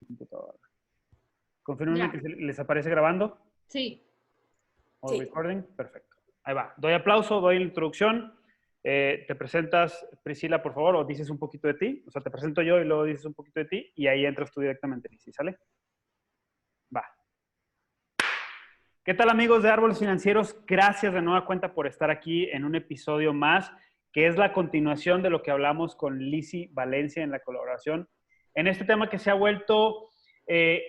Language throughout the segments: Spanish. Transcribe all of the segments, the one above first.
computadora. Confírmenme Ya. que les aparece grabando. Sí. ¿O Sí. recording? Perfecto. Ahí va. Doy aplauso, doy la introducción. Te presentas, Priscila, por favor, o dices un poquito de ti. O sea, te presento yo y luego dices un poquito de ti y ahí entras tú directamente, ¿sí? ¿Sale? Va. ¿Qué tal, amigos de Árboles Financieros? Gracias de nueva cuenta por estar aquí en un episodio más, que es la continuación de lo que hablamos con Lizzy Valencia en la colaboración, en este tema que se ha vuelto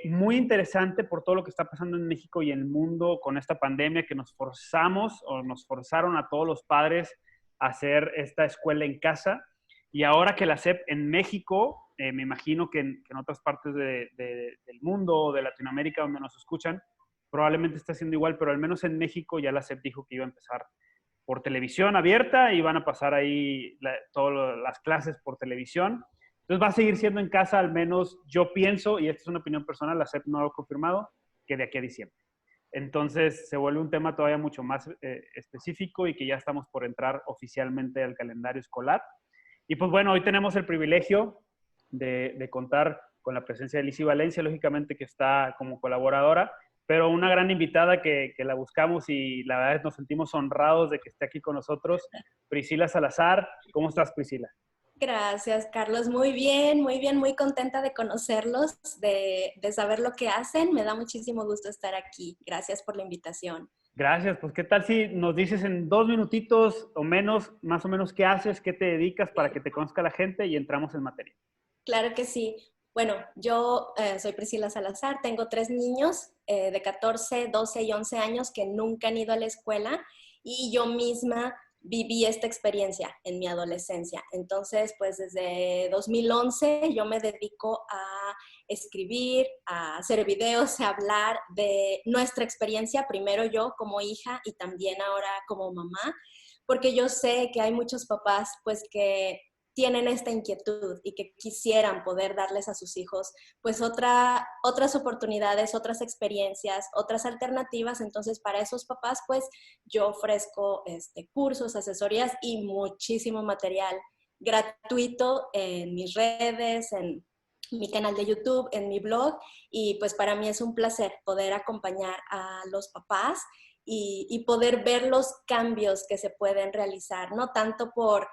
muy interesante por todo lo que está pasando en México y en el mundo con esta pandemia, que nos forzamos o nos forzaron a todos los padres a hacer esta escuela en casa. Y ahora que la SEP en México, me imagino que en otras partes del mundo o de Latinoamérica donde nos escuchan, probablemente está siendo igual, pero al menos en México ya la SEP dijo que iba a empezar por televisión abierta y van a pasar ahí todas las clases por televisión. Entonces va a seguir siendo en casa, al menos yo pienso, y esta es una opinión personal, la SEP no lo ha confirmado, que de aquí a diciembre. Entonces se vuelve un tema todavía mucho más específico y que ya estamos por entrar oficialmente al calendario escolar. Y pues bueno, hoy tenemos el privilegio de contar con la presencia de Lizzy Valencia, lógicamente que está como colaboradora, pero una gran invitada que la buscamos y la verdad nos sentimos honrados de que esté aquí con nosotros, Priscila Salazar. ¿Cómo estás, Priscila? Gracias, Carlos. Muy bien, muy contenta de conocerlos, de saber lo que hacen. Me da muchísimo gusto estar aquí. Gracias por la invitación. Gracias. Pues, ¿qué tal si nos dices en 2 minutitos o menos, más o menos, qué haces, qué te dedicas para que te conozca la gente y entramos en materia? Claro que sí. Bueno, yo soy Priscila Salazar, tengo 3 niños de 14, 12 y 11 años que nunca han ido a la escuela y yo misma viví esta experiencia en mi adolescencia. Entonces, pues desde 2011 yo me dedico a escribir, a hacer videos, a hablar de nuestra experiencia, primero yo como hija y también ahora como mamá, porque yo sé que hay muchos papás pues que tienen esta inquietud y que quisieran poder darles a sus hijos pues otras oportunidades, otras experiencias, otras alternativas. Entonces para esos papás pues yo ofrezco cursos, asesorías y muchísimo material gratuito en mis redes, en mi canal de YouTube, en mi blog, y pues para mí es un placer poder acompañar a los papás y poder ver los cambios que se pueden realizar, no tanto por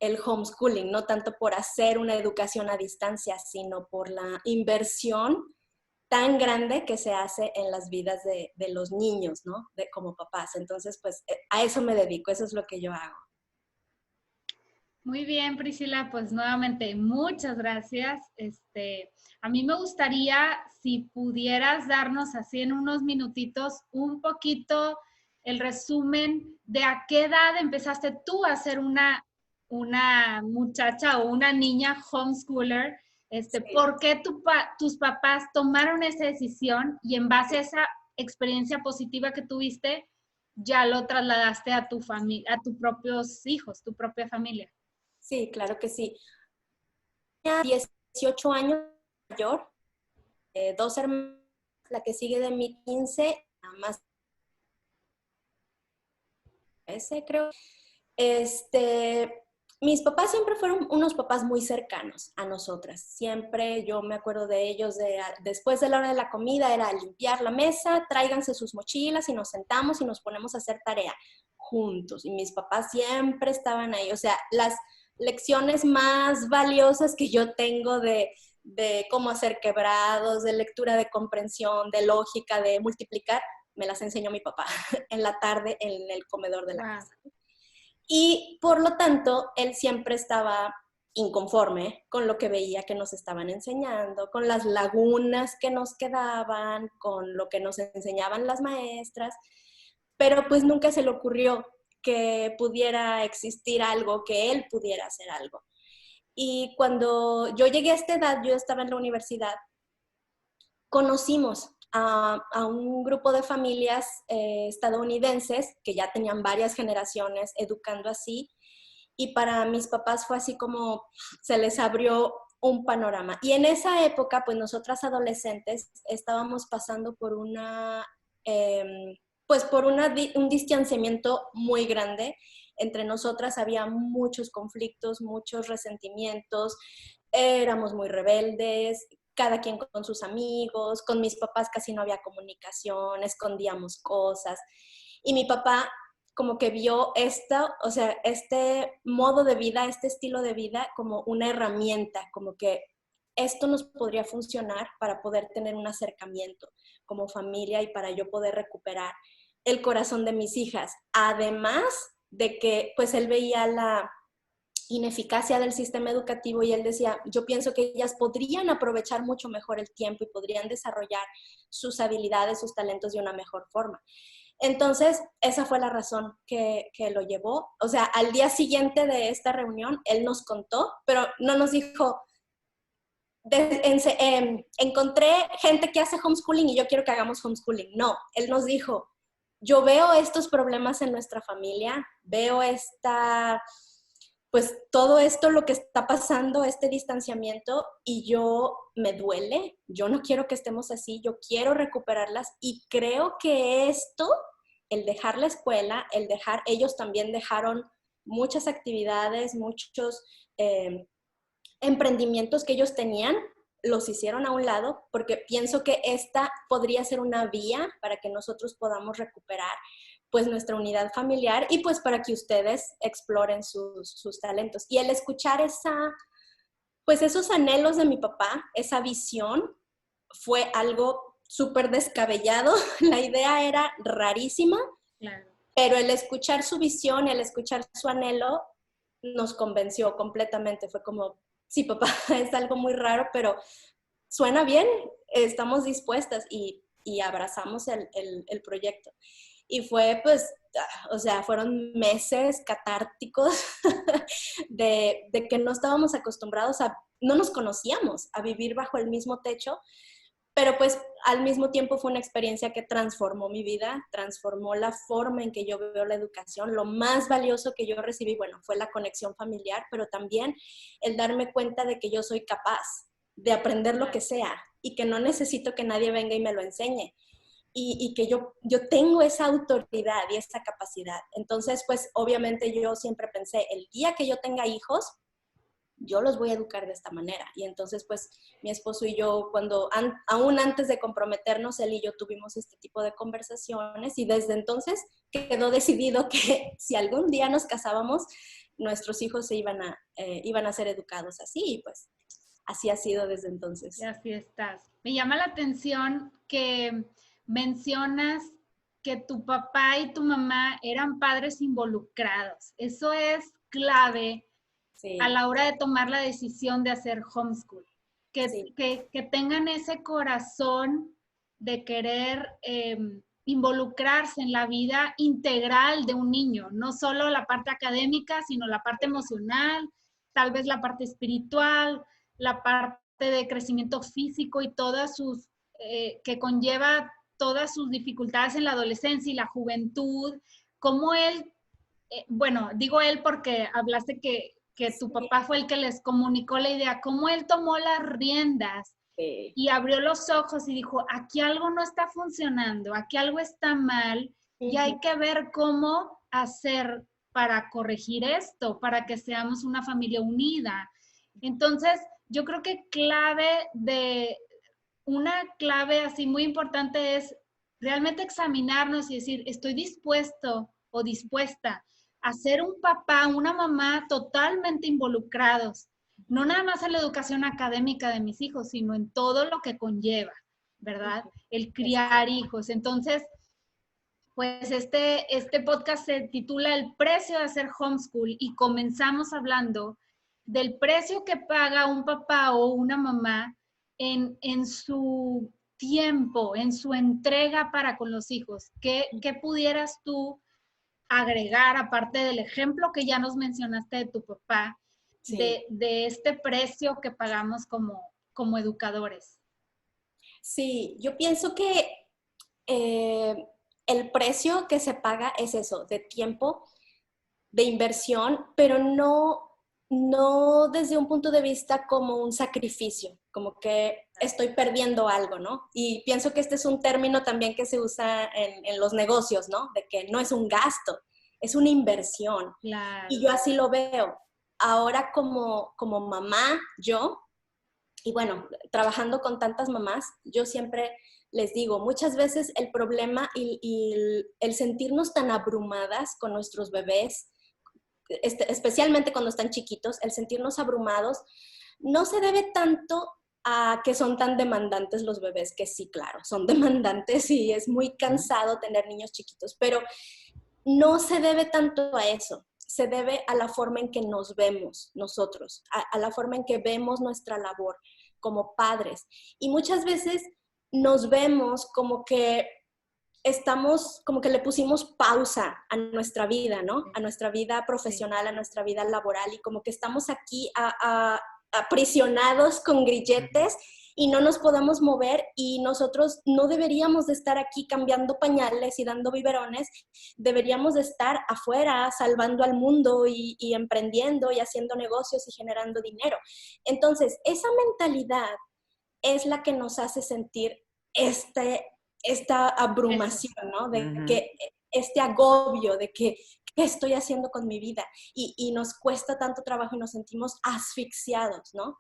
el homeschooling, no tanto por hacer una educación a distancia, sino por la inversión tan grande que se hace en las vidas de los niños, ¿no? Como papás. Entonces, pues a eso me dedico, eso es lo que yo hago. Muy bien, Priscila, pues nuevamente muchas gracias. A mí me gustaría si pudieras darnos así en unos minutitos un poquito el resumen de a qué edad empezaste tú a ser una muchacha o una niña homeschooler, Sí. ¿por qué tus papás tomaron esa decisión y en base a esa experiencia positiva que tuviste, ya lo trasladaste a tu familia, a tus propios hijos, tu propia familia? Sí, claro que sí. Tenía 18 años mayor, 2 hermanas, la que sigue de mí 15, nada más ese creo. Mis papás siempre fueron unos papás muy cercanos a nosotras. Siempre yo me acuerdo de ellos, después de la hora de la comida era limpiar la mesa, tráiganse sus mochilas y nos sentamos y nos ponemos a hacer tarea juntos. Y mis papás siempre estaban ahí. O sea, las lecciones más valiosas que yo tengo de cómo hacer quebrados, de lectura, de comprensión, de lógica, de multiplicar, me las enseñó mi papá en la tarde en el comedor de la casa. Y por lo tanto, él siempre estaba inconforme con lo que veía que nos estaban enseñando, con las lagunas que nos quedaban, con lo que nos enseñaban las maestras, pero pues nunca se le ocurrió que pudiera existir algo, que él pudiera hacer algo. Y cuando yo llegué a esta edad, yo estaba en la universidad, conocimos a un grupo de familias estadounidenses que ya tenían varias generaciones educando así, y para mis papás fue así como se les abrió un panorama. Y en esa época, pues nosotras adolescentes estábamos pasando por un distanciamiento muy grande. Entre nosotras había muchos conflictos, muchos resentimientos, éramos muy rebeldes, cada quien con sus amigos, con mis papás casi no había comunicación, escondíamos cosas. Y mi papá como que vio esto, o sea, este modo de vida, este estilo de vida como una herramienta, como que esto nos podría funcionar para poder tener un acercamiento como familia y para yo poder recuperar el corazón de mis hijas. Además de que pues él veía la ineficacia del sistema educativo y él decía, yo pienso que ellas podrían aprovechar mucho mejor el tiempo y podrían desarrollar sus habilidades, sus talentos de una mejor forma. Entonces, esa fue la razón que lo llevó. O sea, al día siguiente de esta reunión, él nos contó, pero no nos dijo, encontré gente que hace homeschooling y yo quiero que hagamos homeschooling. No, él nos dijo, yo veo estos problemas en nuestra familia, veo pues todo esto, lo que está pasando, este distanciamiento, y yo me duele, yo no quiero que estemos así, yo quiero recuperarlas y creo que esto, el dejar la escuela, ellos también dejaron muchas actividades, muchos emprendimientos que ellos tenían, los hicieron a un lado, porque pienso que esta podría ser una vía para que nosotros podamos recuperar pues nuestra unidad familiar y pues para que ustedes exploren sus talentos. Y el escuchar pues esos anhelos de mi papá, esa visión, fue algo súper descabellado. La idea era rarísima, claro, pero el escuchar su visión, el escuchar su anhelo, nos convenció completamente. Fue como, sí, papá, es algo muy raro, pero suena bien, estamos dispuestas y abrazamos el proyecto. Y fue, pues, o sea, fueron meses catárticos de que no estábamos acostumbrados no nos conocíamos a vivir bajo el mismo techo, pero pues al mismo tiempo fue una experiencia que transformó mi vida, transformó la forma en que yo veo la educación. Lo más valioso que yo recibí, bueno, fue la conexión familiar, pero también el darme cuenta de que yo soy capaz de aprender lo que sea y que no necesito que nadie venga y me lo enseñe. Y que yo tengo esa autoridad y esa capacidad. Entonces, pues obviamente yo siempre pensé, el día que yo tenga hijos, yo los voy a educar de esta manera. Y entonces, pues mi esposo y yo, aún antes de comprometernos, él y yo tuvimos este tipo de conversaciones y desde entonces quedó decidido que si algún día nos casábamos, nuestros hijos iban a ser educados así y pues así ha sido desde entonces. Y así estás. Me llama la atención que mencionas que tu papá y tu mamá eran padres involucrados. Eso es clave, sí, a la hora de tomar la decisión de hacer homeschool. Que tengan ese corazón de querer involucrarse en la vida integral de un niño, no solo la parte académica, sino la parte emocional, tal vez la parte espiritual, la parte de crecimiento físico y todas sus, que conlleva todas sus dificultades en la adolescencia y la juventud, como él, bueno, digo él porque hablaste que tu papá fue el que les comunicó la idea, cómo él tomó las riendas y abrió los ojos y dijo, aquí algo no está funcionando, aquí algo está mal y hay que ver cómo hacer para corregir esto, para que seamos una familia unida. Entonces, yo creo que una clave así muy importante es realmente examinarnos y decir, estoy dispuesto o dispuesta a ser un papá, una mamá totalmente involucrados, no nada más en la educación académica de mis hijos, sino en todo lo que conlleva, ¿verdad? El criar hijos. Entonces, pues este podcast se titula El precio de hacer homeschool y comenzamos hablando del precio que paga un papá o una mamá en su tiempo, en su entrega para con los hijos. ¿Qué pudieras tú agregar, aparte del ejemplo que ya nos mencionaste de tu papá, sí, de este precio que pagamos como educadores? Sí, yo pienso que el precio que se paga es eso, de tiempo, de inversión, pero no desde un punto de vista como un sacrificio, como que estoy perdiendo algo, ¿no? Y pienso que este es un término también que se usa en los negocios, ¿no? De que no es un gasto, es una inversión. Claro. Y yo así lo veo. Ahora como mamá, yo Y bueno, trabajando con tantas mamás, yo siempre les digo, muchas veces el problema y el sentirnos tan abrumadas con nuestros bebés, especialmente cuando están chiquitos, el sentirnos abrumados, no se debe tanto a que son tan demandantes los bebés, que sí, claro, son demandantes y es muy cansado tener niños chiquitos, pero no se debe tanto a eso, se debe a la forma en que nos vemos nosotros, a la forma en que vemos nuestra labor como padres. Y muchas veces nos vemos como que como que le pusimos pausa a nuestra vida, ¿no? A nuestra vida profesional, a nuestra vida laboral, y como que estamos aquí aprisionados con grilletes y no nos podemos mover, y nosotros no deberíamos de estar aquí cambiando pañales y dando biberones, deberíamos de estar afuera salvando al mundo y emprendiendo y haciendo negocios y generando dinero. Entonces, esa mentalidad es la que nos hace sentir esta abrumación, ¿no? De que este agobio de que, ¿qué estoy haciendo con mi vida? Y nos cuesta tanto trabajo y nos sentimos asfixiados, ¿no?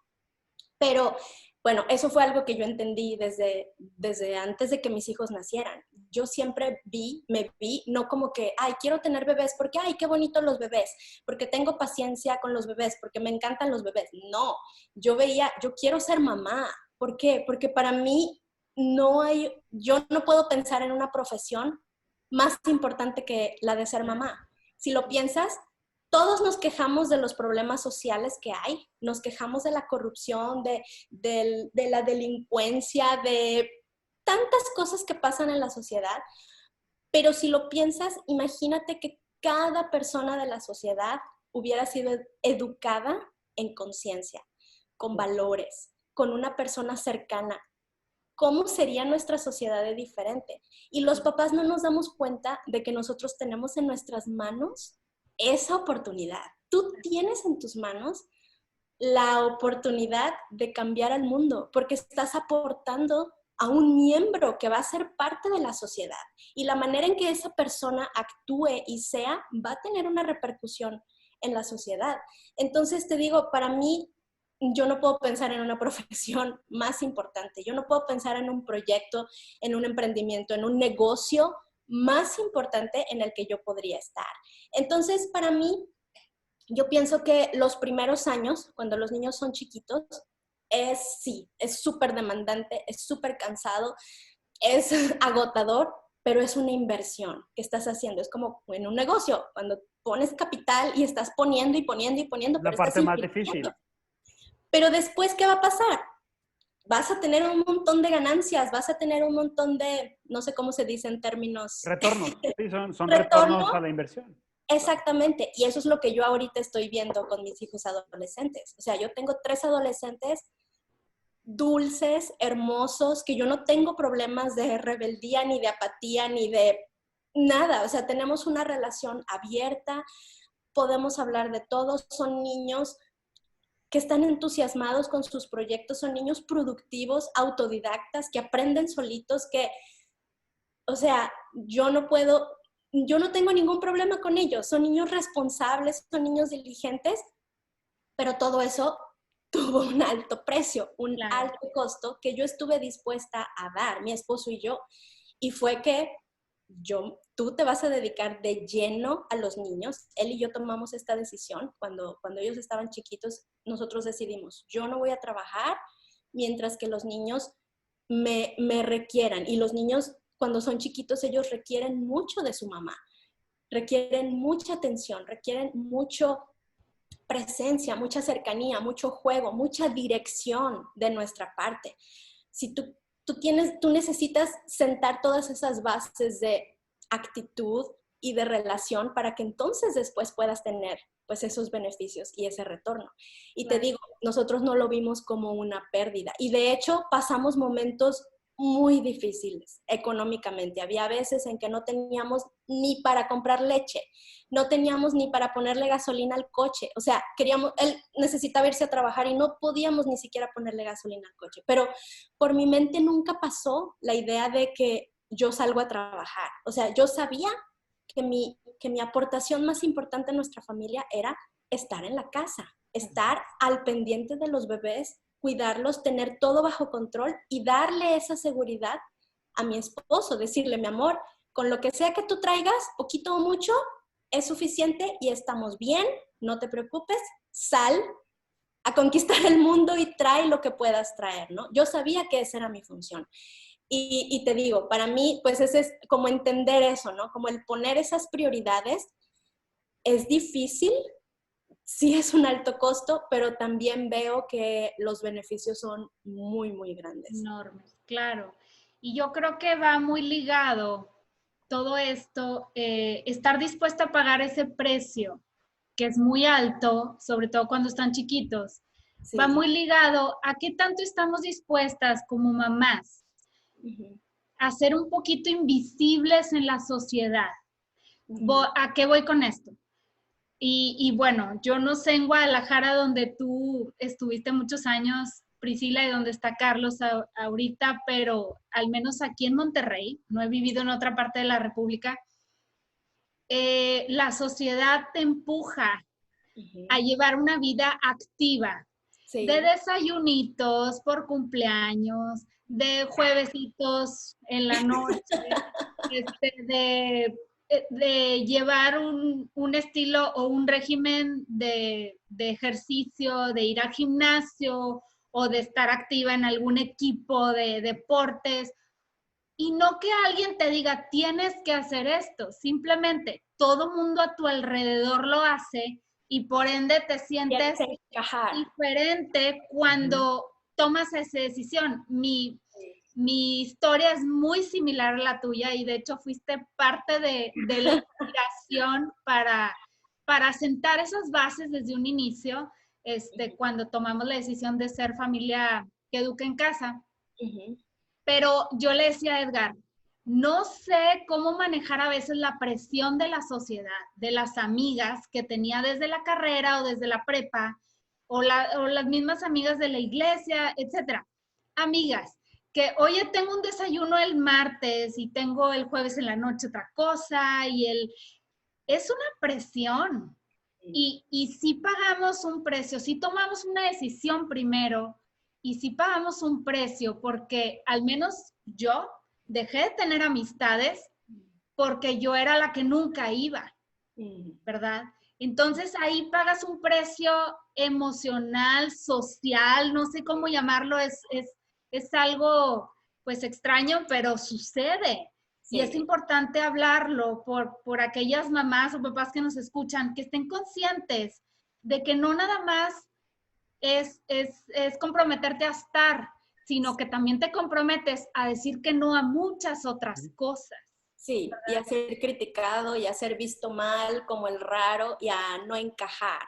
Pero bueno, eso fue algo que yo entendí desde antes de que mis hijos nacieran. Yo siempre me vi, no como que, ay, quiero tener bebés porque, ay, qué bonitos los bebés, porque tengo paciencia con los bebés, porque me encantan los bebés. No, yo veía, yo quiero ser mamá. ¿Por qué? Porque para mí yo no puedo pensar en una profesión más importante que la de ser mamá. Si lo piensas, todos nos quejamos de los problemas sociales que hay, nos quejamos de la corrupción, de la delincuencia, de tantas cosas que pasan en la sociedad, pero si lo piensas, imagínate que cada persona de la sociedad hubiera sido educada en conciencia, con valores, con una persona cercana. ¿Cómo sería nuestra sociedad de diferente? Y los papás no nos damos cuenta de que nosotros tenemos en nuestras manos esa oportunidad. Tú tienes en tus manos la oportunidad de cambiar al mundo porque estás aportando a un miembro que va a ser parte de la sociedad. Y la manera en que esa persona actúe y sea va a tener una repercusión en la sociedad. Entonces te digo, para mí, yo no puedo pensar en una profesión más importante. Yo no puedo pensar en un proyecto, en un emprendimiento, en un negocio más importante en el que yo podría estar. Entonces, para mí, yo pienso que los primeros años, cuando los niños son chiquitos, es súper demandante, es súper cansado, es agotador, pero es una inversión que estás haciendo. Es como en un negocio, cuando pones capital y estás poniendo y poniendo y poniendo. La parte más difícil. Pero después, ¿qué va a pasar? Vas a tener un montón de ganancias, vas a tener un montón de, no sé cómo se dice en términos. Retornos, sí, son retornos a la inversión. Exactamente, y eso es lo que yo ahorita estoy viendo con mis hijos adolescentes. O sea, yo tengo 3 adolescentes dulces, hermosos, que yo no tengo problemas de rebeldía, ni de apatía, ni de nada. O sea, tenemos una relación abierta, podemos hablar de todo, son niños que están entusiasmados con sus proyectos, son niños productivos, autodidactas, que aprenden solitos, o sea, yo no tengo ningún problema con ellos, son niños responsables, son niños diligentes, pero todo eso tuvo un alto precio, un alto costo que yo estuve dispuesta a dar, mi esposo y yo, y fue que tú te vas a dedicar de lleno a los niños. Él y yo tomamos esta decisión cuando ellos estaban chiquitos. Nosotros decidimos, yo no voy a trabajar mientras que los niños me requieran. Y los niños, cuando son chiquitos, ellos requieren mucho de su mamá, requieren mucha atención, requieren mucha presencia, mucha cercanía, mucho juego, mucha dirección de nuestra parte. Si tú necesitas sentar todas esas bases de actitud y de relación para que entonces después puedas tener pues esos beneficios y ese retorno. Y te digo, nosotros no lo vimos como una pérdida. Y de hecho pasamos momentos muy difíciles económicamente. Había veces en que no teníamos ni para comprar leche, no teníamos ni para ponerle gasolina al coche. O sea, él necesitaba irse a trabajar y no podíamos ni siquiera ponerle gasolina al coche. Pero por mi mente nunca pasó la idea de que yo salgo a trabajar. O sea, yo sabía que mi aportación más importante en nuestra familia era estar en la casa, estar al pendiente de los bebés cuidarlos, tener todo bajo control y darle esa seguridad a mi esposo, decirle, mi amor, con lo que sea que tú traigas, poquito o mucho, es suficiente y estamos bien, no te preocupes, sal a conquistar el mundo y trae lo que puedas traer, ¿no? Yo sabía que esa era mi función. Y te digo, para mí, pues ese es como entender eso, ¿no? Como el poner esas prioridades es difícil, sí es un alto costo, pero también veo que los beneficios son muy, muy grandes. Enormes, claro. Y yo creo que va muy ligado todo esto, estar dispuesta a pagar ese precio, que es muy alto, sobre todo cuando están chiquitos, Sí. va muy ligado a qué tanto estamos dispuestas como mamás a ser un poquito invisibles en la sociedad. ¿A qué voy con esto? Y bueno, yo no sé en Guadalajara, donde tú estuviste muchos años, Priscila, y donde está Carlos ahorita, pero al menos aquí en Monterrey, no he vivido en otra parte de la República, la sociedad te empuja a llevar una vida activa, Sí. de desayunitos por cumpleaños, de juevesitos en la noche, de llevar un estilo o un régimen de ejercicio, de ir al gimnasio o de estar activa en algún equipo de deportes. Y no que alguien te diga, tienes que hacer esto, simplemente todo mundo a tu alrededor lo hace y por ende te sientes diferente cuando tomas esa decisión. Mi historia es muy similar a la tuya y de hecho fuiste parte de la inspiración para sentar esas bases desde un inicio, cuando tomamos la decisión de ser familia que educa en casa. Pero yo le decía a Edgar, no sé cómo manejar a veces la presión de la sociedad, de las amigas que tenía desde la carrera o desde la prepa, o las mismas amigas de la iglesia, etcétera. Amigas, que oye, tengo un desayuno el martes y tengo el jueves en la noche otra cosa, es una presión. Y si pagamos un precio, si tomamos una decisión primero, y si pagamos un precio, porque al menos yo dejé de tener amistades porque yo era la que nunca iba, ¿verdad? Entonces ahí pagas un precio emocional, social, no sé cómo llamarlo, es algo pues extraño, pero sucede. Sí. Y es importante hablarlo por aquellas mamás o papás que nos escuchan, que estén conscientes de que no nada más es comprometerte a estar, sino que también te comprometes a decir que no a muchas otras cosas. Sí, ¿verdad? Y a ser criticado y a ser visto mal como el raro y a no encajar.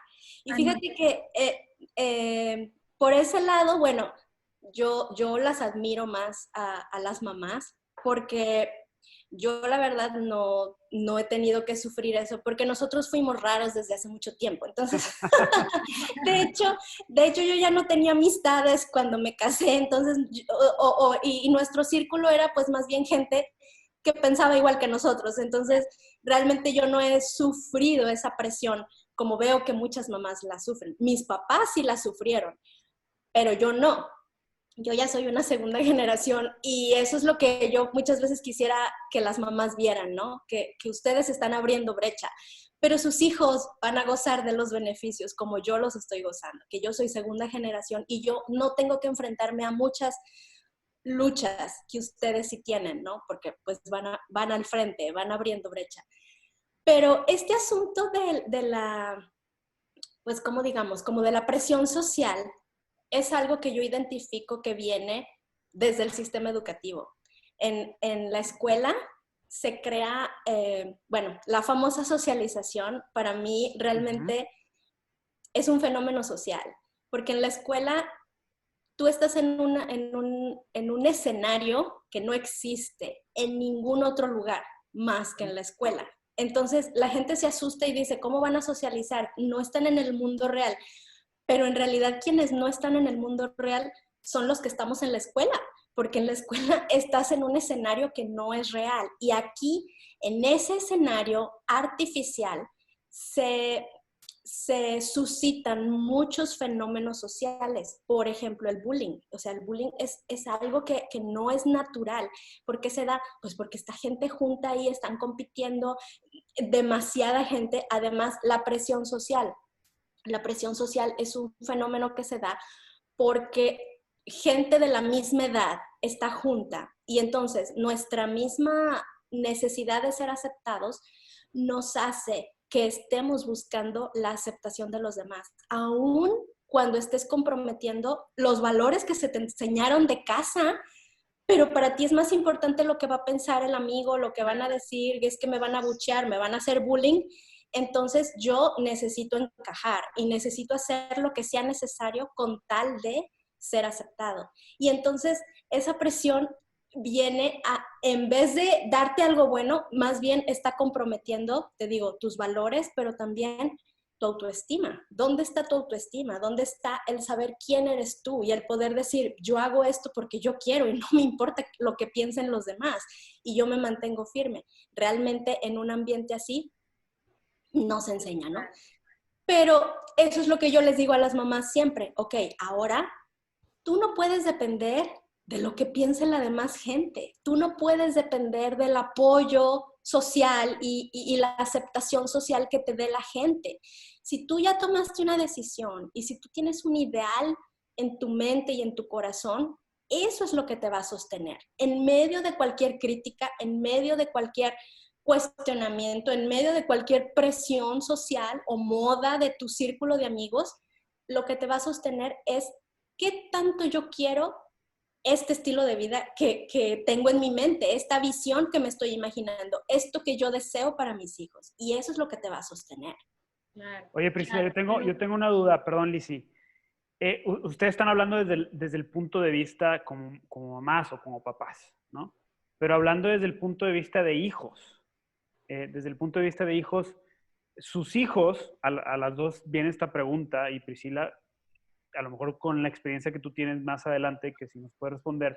Y fíjate que por ese lado, bueno, yo las admiro más a las mamás porque yo la verdad no he tenido que sufrir eso porque nosotros fuimos raros desde hace mucho tiempo. Entonces, de hecho yo ya no tenía amistades cuando me casé, entonces, y nuestro círculo era pues más bien gente que pensaba igual que nosotros. Entonces, realmente yo no he sufrido esa presión como veo que muchas mamás la sufren. Mis papás sí la sufrieron, pero yo no. Yo ya soy una segunda generación y eso es lo que yo muchas veces quisiera que las mamás vieran, ¿no? Que ustedes están abriendo brecha, pero sus hijos van a gozar de los beneficios como yo los estoy gozando, que yo soy segunda generación y yo no tengo que enfrentarme a muchas luchas que ustedes sí tienen, ¿no? Porque pues van al frente, van abriendo brecha. Pero este asunto de la, pues como digamos, como de la presión social, es algo que yo identifico que viene desde el sistema educativo. En la escuela se crea, bueno, la famosa socialización para mí realmente es un fenómeno social, porque en la escuela tú estás en un escenario que no existe en ningún otro lugar más que en la escuela. Entonces la gente se asusta y dice, ¿cómo van a socializar? No están en el mundo real. Pero en realidad quienes no están en el mundo real son los que estamos en la escuela, porque en la escuela estás en un escenario que no es real. Y aquí, en ese escenario artificial, se suscitan muchos fenómenos sociales. Por ejemplo, el bullying. O sea, el bullying es algo que no es natural. ¿Por qué se da? Pues porque está gente junta ahí, están compitiendo, demasiada gente. Además, la presión social. La presión social es un fenómeno que se da porque gente de la misma edad está junta y entonces nuestra misma necesidad de ser aceptados nos hace que estemos buscando la aceptación de los demás, aún cuando estés comprometiendo los valores que se te enseñaron de casa, pero para ti es más importante lo que va a pensar el amigo, lo que van a decir, es que me van a abuchear, me van a hacer bullying. Entonces yo necesito encajar y necesito hacer lo que sea necesario con tal de ser aceptado. Y entonces esa presión viene a, en vez de darte algo bueno, más bien está comprometiendo, te digo, tus valores, pero también tu autoestima. ¿Dónde está tu autoestima? ¿Dónde está el saber quién eres tú y el poder decir, yo hago esto porque yo quiero y no me importa lo que piensen los demás y yo me mantengo firme? Realmente en un ambiente así no se enseña, ¿no? Pero eso es lo que yo les digo a las mamás siempre. Ok, ahora tú no puedes depender de lo que piense la demás gente. Tú no puedes depender del apoyo social y la aceptación social que te dé la gente. Si tú ya tomaste una decisión y si tú tienes un ideal en tu mente y en tu corazón, eso es lo que te va a sostener. En medio de cualquier crítica, en medio de cualquier cuestionamiento, en medio de cualquier presión social o moda de tu círculo de amigos, lo que te va a sostener es qué tanto yo quiero este estilo de vida que tengo en mi mente, esta visión que me estoy imaginando, esto que yo deseo para mis hijos. Y eso es lo que te va a sostener. Claro, Oye, Priscila, claro. yo tengo una duda, perdón, Lizzy. Ustedes están hablando desde el punto de vista como mamás o como papás, ¿no? Pero hablando desde el punto de vista de hijos, desde el punto de vista de hijos, sus hijos, a las dos viene esta pregunta, y Priscila, a lo mejor con la experiencia que tú tienes más adelante, que si nos puedes responder,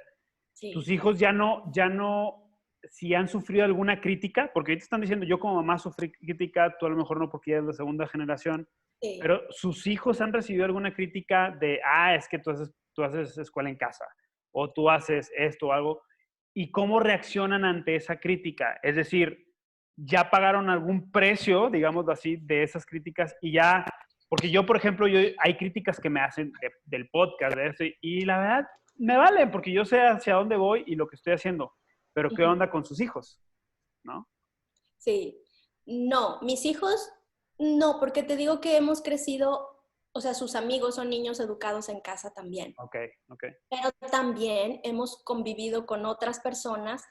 Sí. tus hijos ya no, si han sufrido alguna crítica, porque ahorita están diciendo, yo como mamá sufrí crítica, tú a lo mejor no porque ya eres la segunda generación, Sí. pero sus hijos han recibido alguna crítica de, es que tú haces escuela en casa, o tú haces esto o algo, y cómo reaccionan ante esa crítica. Es decir, ya pagaron algún precio, digamos así, de esas críticas y ya, porque yo, por ejemplo, hay críticas que me hacen del podcast, de eso, y la verdad, me valen, porque yo sé hacia dónde voy y lo que estoy haciendo, pero ¿qué onda con sus hijos? ¿No? Sí. No, mis hijos, no, porque te digo que hemos crecido, o sea, sus amigos son niños educados en casa también. Ok, ok. Pero también hemos convivido con otras personas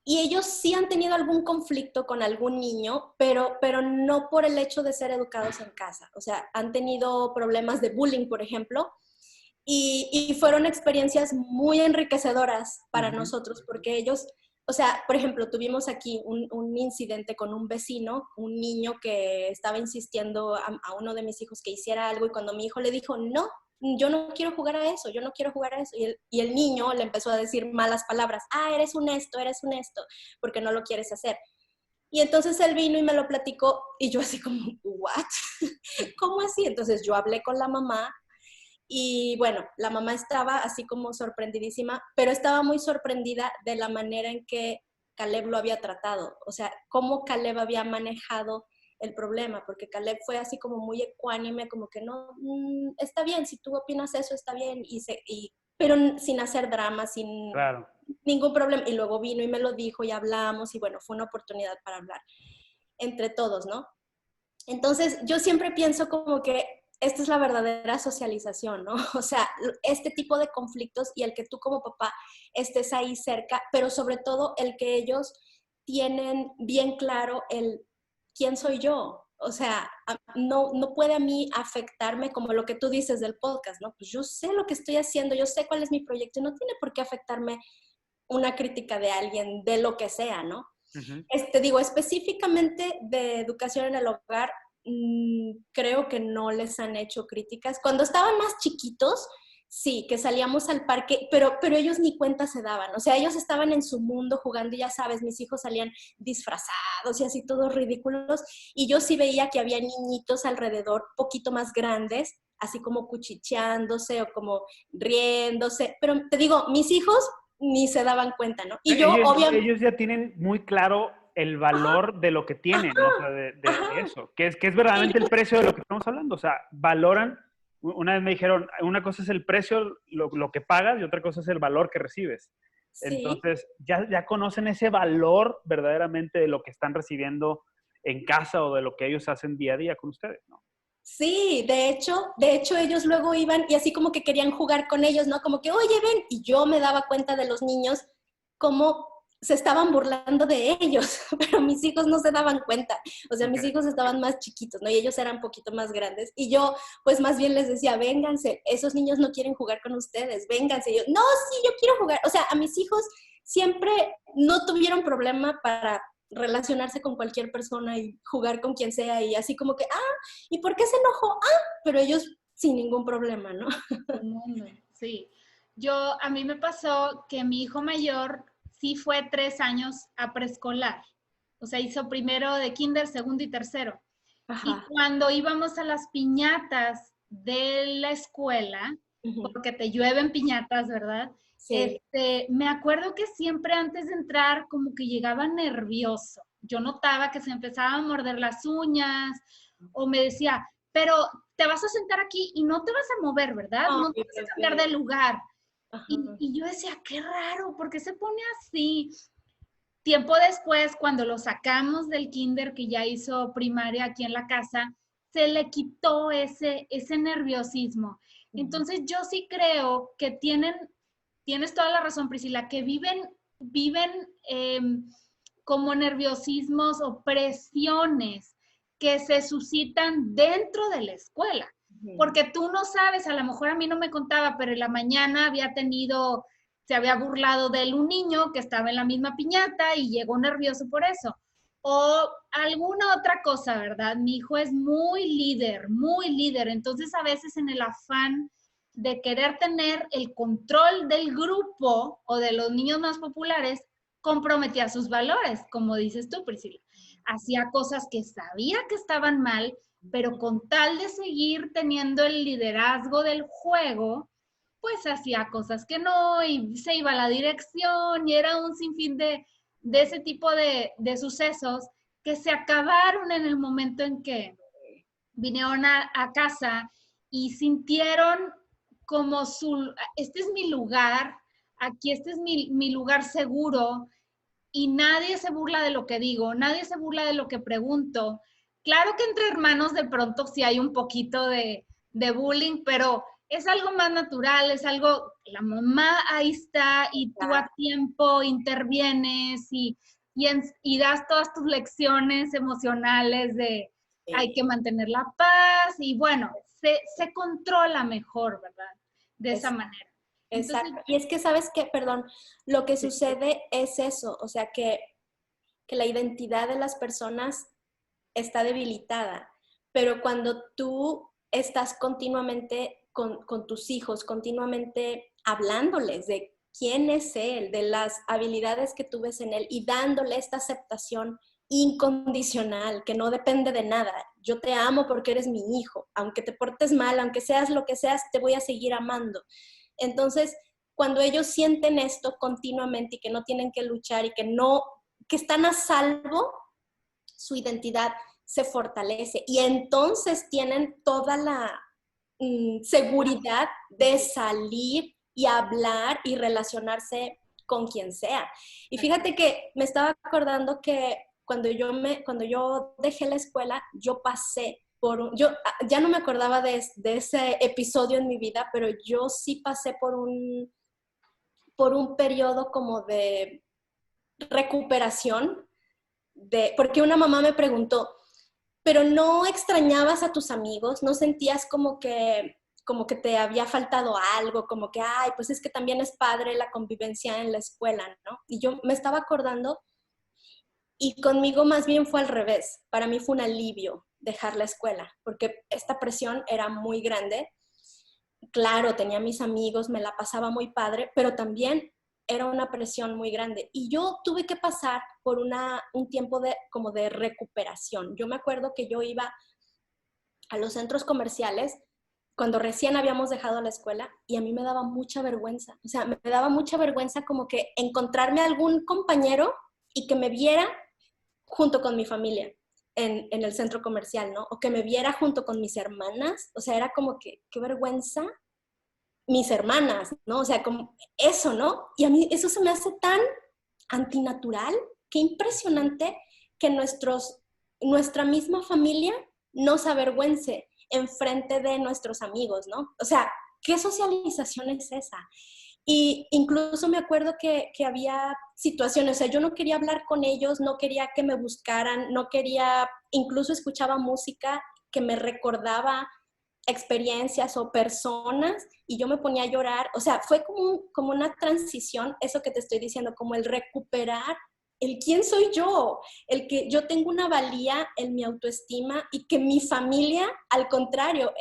y ellos sí han tenido algún conflicto con algún niño, pero no por el hecho de ser educados en casa. O sea, han tenido problemas de bullying, por ejemplo, y fueron experiencias muy enriquecedoras para nosotros porque ellos, o sea, por ejemplo, tuvimos aquí un incidente con un vecino, un niño que estaba insistiendo a uno de mis hijos que hiciera algo y cuando mi hijo le dijo, no, yo no quiero jugar a eso, yo no quiero jugar a eso. Y el niño le empezó a decir malas palabras, eres un esto, porque no lo quieres hacer. Y entonces él vino y me lo platicó y yo así como, ¿what? ¿Cómo así? Entonces yo hablé con la mamá y bueno, la mamá estaba así como sorprendidísima, pero estaba muy sorprendida de la manera en que Caleb lo había tratado. O sea, cómo Caleb había manejado el problema, porque Caleb fue así como muy ecuánime, como que no, está bien, si tú opinas eso, está bien, pero sin hacer drama, sin Claro. ningún problema. Y luego vino y me lo dijo y hablamos y bueno, fue una oportunidad para hablar entre todos, ¿no? Entonces, yo siempre pienso como que esta es la verdadera socialización, ¿no? O sea, este tipo de conflictos y el que tú como papá estés ahí cerca, pero sobre todo el que ellos tienen bien claro el quién soy yo. O sea, no puede a mí afectarme como lo que tú dices del podcast, ¿no? Pues yo sé lo que estoy haciendo, yo sé cuál es mi proyecto y no tiene por qué afectarme una crítica de alguien, de lo que sea, ¿no? Digo, específicamente de educación en el hogar, creo que no les han hecho críticas. Cuando estaban más chiquitos, Sí, que salíamos al parque, pero ellos ni cuenta se daban. O sea, ellos estaban en su mundo jugando y ya sabes, mis hijos salían disfrazados y así todos ridículos. Y yo sí veía que había niñitos alrededor, poquito más grandes, así como cuchicheándose o como riéndose. Pero te digo, mis hijos ni se daban cuenta, ¿no? Y yo, obviamente... Ellos ya tienen muy claro el Ajá, valor de lo que tienen, ¿no? O sea, ajá. de eso, que es verdaderamente el Ellos, precio de lo que estamos hablando. O sea, valoran, una vez me dijeron, una cosa es el precio, lo que pagas, y otra cosa es el valor que recibes. sí. Entonces, ya conocen ese valor verdaderamente de lo que están recibiendo en casa o de lo que ellos hacen día a día con ustedes, ¿no? Sí, de hecho ellos luego iban y así como que querían jugar con ellos, ¿no? Como que, oye, ven, y yo me daba cuenta de los niños como se estaban burlando de ellos, pero mis hijos no se daban cuenta, o sea, mis Okay. hijos estaban más chiquitos, ¿no? Y ellos eran un poquito más grandes, y yo, pues más bien les decía, vénganse, esos niños no quieren jugar con ustedes, vénganse, y yo, no, sí, yo quiero jugar, o sea, a mis hijos siempre no tuvieron problema para relacionarse con cualquier persona y jugar con quien sea, y así como que, ¿y por qué se enojó? Pero ellos sin ningún problema, ¿no? El mundo, sí. A mí me pasó que mi hijo mayor sí fue 3 años a preescolar. O sea, hizo primero de kinder, segundo y tercero. Y Ajá. cuando íbamos a las piñatas de la escuela, Ujú. porque te llueven piñatas, ¿verdad? Sí. Me acuerdo que siempre antes de entrar como que llegaba nervioso. Yo notaba que se empezaba a morder las uñas o me decía, pero te vas a sentar aquí y no te vas a mover, ¿verdad? Ay, No te vas a cambiar bebé. de lugar. Ajá. Y yo decía, qué raro, ¿por qué se pone así? Tiempo después, cuando lo sacamos del kinder que ya hizo primaria aquí en la casa, se le quitó ese nerviosismo. Entonces yo sí creo que tienes toda la razón, Priscila, que viven como nerviosismos o presiones que se suscitan dentro de la escuela. Ujú. Porque tú no sabes, a lo mejor a mí no me contaba, pero en la mañana se había burlado de él un niño que estaba en la misma piñata y llegó nervioso por eso. O alguna otra cosa, ¿verdad? Mi hijo es muy líder. Entonces a veces en el afán de querer tener el control del grupo o de los niños más populares, comprometía sus valores, como dices tú, Priscila. Hacía cosas que sabía que estaban mal, pero con tal de seguir teniendo el liderazgo del juego, pues hacía cosas que no, y se iba a la dirección, y era un sinfín de ese tipo de sucesos que se acabaron en el momento en que vinieron a casa y sintieron como este es mi lugar, aquí este es mi lugar seguro, y nadie se burla de lo que digo, nadie se burla de lo que pregunto. Claro que entre hermanos de pronto sí hay un poquito de bullying, pero es algo más natural, es algo, la mamá ahí está y tú a tiempo intervienes y das todas tus lecciones emocionales de hay que Sí. mantener la paz y bueno, se controla mejor, ¿verdad? De esa Es, manera. Entonces, exacto. Y es que, ¿sabes qué? Perdón, lo que sí, sucede es eso, o sea, que la identidad de las personas está debilitada, pero cuando tú estás continuamente con tus hijos, continuamente hablándoles de quién es él, de las habilidades que tú ves en él y dándole esta aceptación incondicional, que no depende de nada. Yo te amo porque eres mi hijo, aunque te portes mal, aunque seas lo que seas, te voy a seguir amando. Entonces, cuando ellos sienten esto continuamente y que no tienen que luchar y que están a salvo, su identidad se fortalece y entonces tienen toda la seguridad de salir y hablar y relacionarse con quien sea. Y fíjate que me estaba acordando que cuando yo dejé la escuela, yo pasé yo ya no me acordaba de ese episodio en mi vida, pero yo sí pasé por un periodo como de recuperación, porque una mamá me preguntó, pero no extrañabas a tus amigos, no sentías como que te había faltado algo, como que, ay, pues es que también es padre la convivencia en la escuela, ¿no? Y yo me estaba acordando y conmigo más bien fue al revés. Para mí fue un alivio dejar la escuela, porque esta presión era muy grande. claro, tenía mis amigos, me la pasaba muy padre, pero también era una presión muy grande. Y yo tuve que pasar por un tiempo como de recuperación. Yo me acuerdo que yo iba a los centros comerciales cuando recién habíamos dejado la escuela y a mí me daba mucha vergüenza. O sea, me daba mucha vergüenza como que encontrarme algún compañero y que me viera junto con mi familia en el centro comercial, ¿no? O que me viera junto con mis hermanas. O sea, era como que, qué vergüenza mis hermanas, ¿no? O sea, como eso, ¿no? Y a mí eso se me hace tan antinatural, qué impresionante que nuestra misma familia nos avergüence en frente de nuestros amigos, ¿no? O sea, ¿qué socialización es esa? Y incluso me acuerdo que había situaciones, o sea, yo no quería hablar con ellos, no quería que me buscaran, no quería, incluso escuchaba música que me recordaba experiencias o personas y yo me ponía a llorar. O sea, fue como una transición, eso que te estoy diciendo, como el recuperar el quién soy yo, el que yo tengo una valía en mi autoestima y que mi familia, al contrario,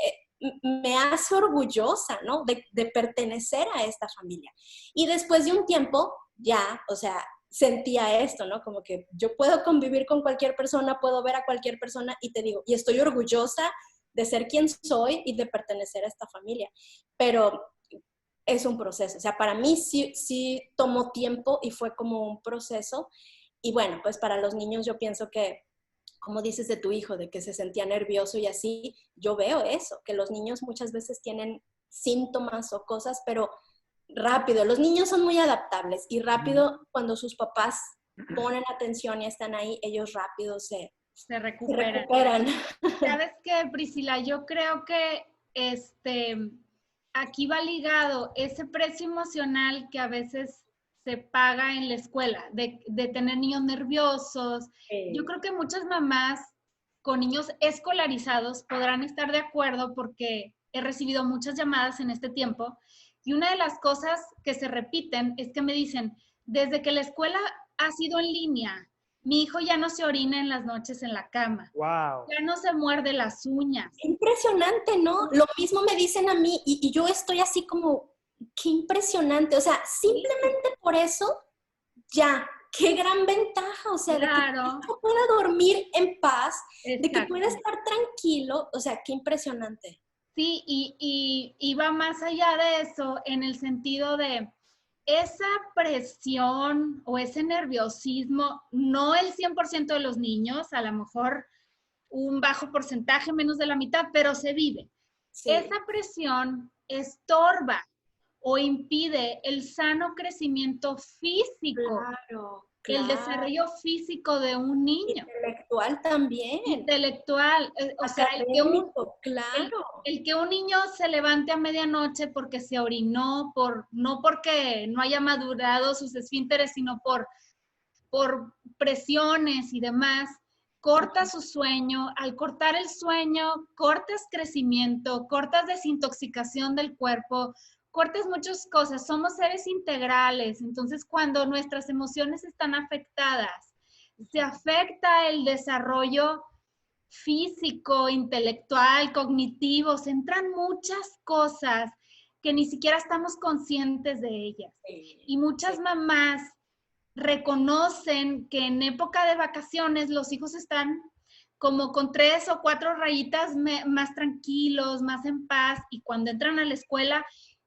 me hace orgullosa, ¿no? De pertenecer a esta familia. Y después de un tiempo, ya, o sea, sentía esto, ¿no? Como que yo puedo convivir con cualquier persona, puedo ver a cualquier persona y te digo, y estoy orgullosa de ser quien soy y de pertenecer a esta familia. Pero es un proceso. O sea, para mí sí tomó tiempo y fue como un proceso. Y bueno, pues para los niños yo pienso que, como dices de tu hijo, de que se sentía nervioso y así, yo veo eso, que los niños muchas veces tienen síntomas o cosas, pero rápido. Los niños son muy adaptables y rápido cuando sus papás ponen atención y están ahí, ellos rápido Se recuperan. ¿Sabes qué, Priscila? Yo creo que aquí va ligado ese precio emocional que a veces se paga en la escuela, de tener niños nerviosos. Yo creo que muchas mamás con niños escolarizados podrán estar de acuerdo porque he recibido muchas llamadas en este tiempo y una de las cosas que se repiten es que me dicen, desde que la escuela ha sido en línea, mi hijo ya no se orina en las noches en la cama. Wow. Ya no se muerde las uñas. Impresionante, ¿no? Lo mismo me dicen a mí y yo estoy así como, qué impresionante. O sea, simplemente por eso, ya, qué gran ventaja. O sea, Claro. de que tu hijo pueda dormir en paz, Exacto. de que pueda estar tranquilo. O sea, qué impresionante. Sí, y va más allá de eso en el sentido de esa presión o ese nerviosismo, no el 100% de los niños, a lo mejor un bajo porcentaje, menos de la mitad, pero se vive. Sí. Esa presión estorba o impide el sano crecimiento físico, Claro. el desarrollo físico de un niño. Intelectual también. Intelectual, o sea, claro. el que un niño se levante a medianoche porque se orinó, no porque no haya madurado sus esfínteres, sino por presiones y demás, corta su sueño. Al cortar el sueño, cortas crecimiento, cortas desintoxicación del cuerpo, cortas muchas cosas. Somos seres integrales, entonces cuando nuestras emociones están afectadas, se afecta el desarrollo físico, intelectual, cognitivo, se entran muchas cosas que ni siquiera estamos conscientes de ellas. Y muchas mamás reconocen que en época de vacaciones los hijos están como con 3 o 4 rayitas más tranquilos, más en paz, y cuando entran a la escuela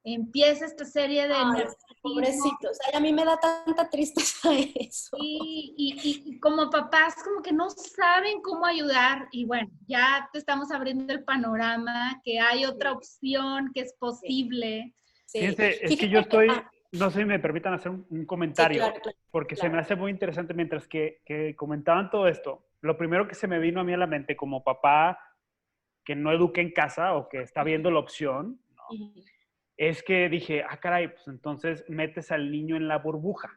empieza esta serie de... Ay, pobrecitos, ay, a mí me da tanta tristeza eso. Y como papás como que no saben cómo ayudar, y bueno, ya te estamos abriendo el panorama, que hay otra opción, que es posible. Sí. Fíjense, es que yo estoy, no sé si me permitan hacer un comentario, sí, claro, porque se me hace muy interesante mientras que comentaban todo esto. Lo primero que se me vino a mí a la mente como papá que no educa en casa o que está viendo la opción, ¿no? Es que dije, caray, pues entonces metes al niño en la burbuja,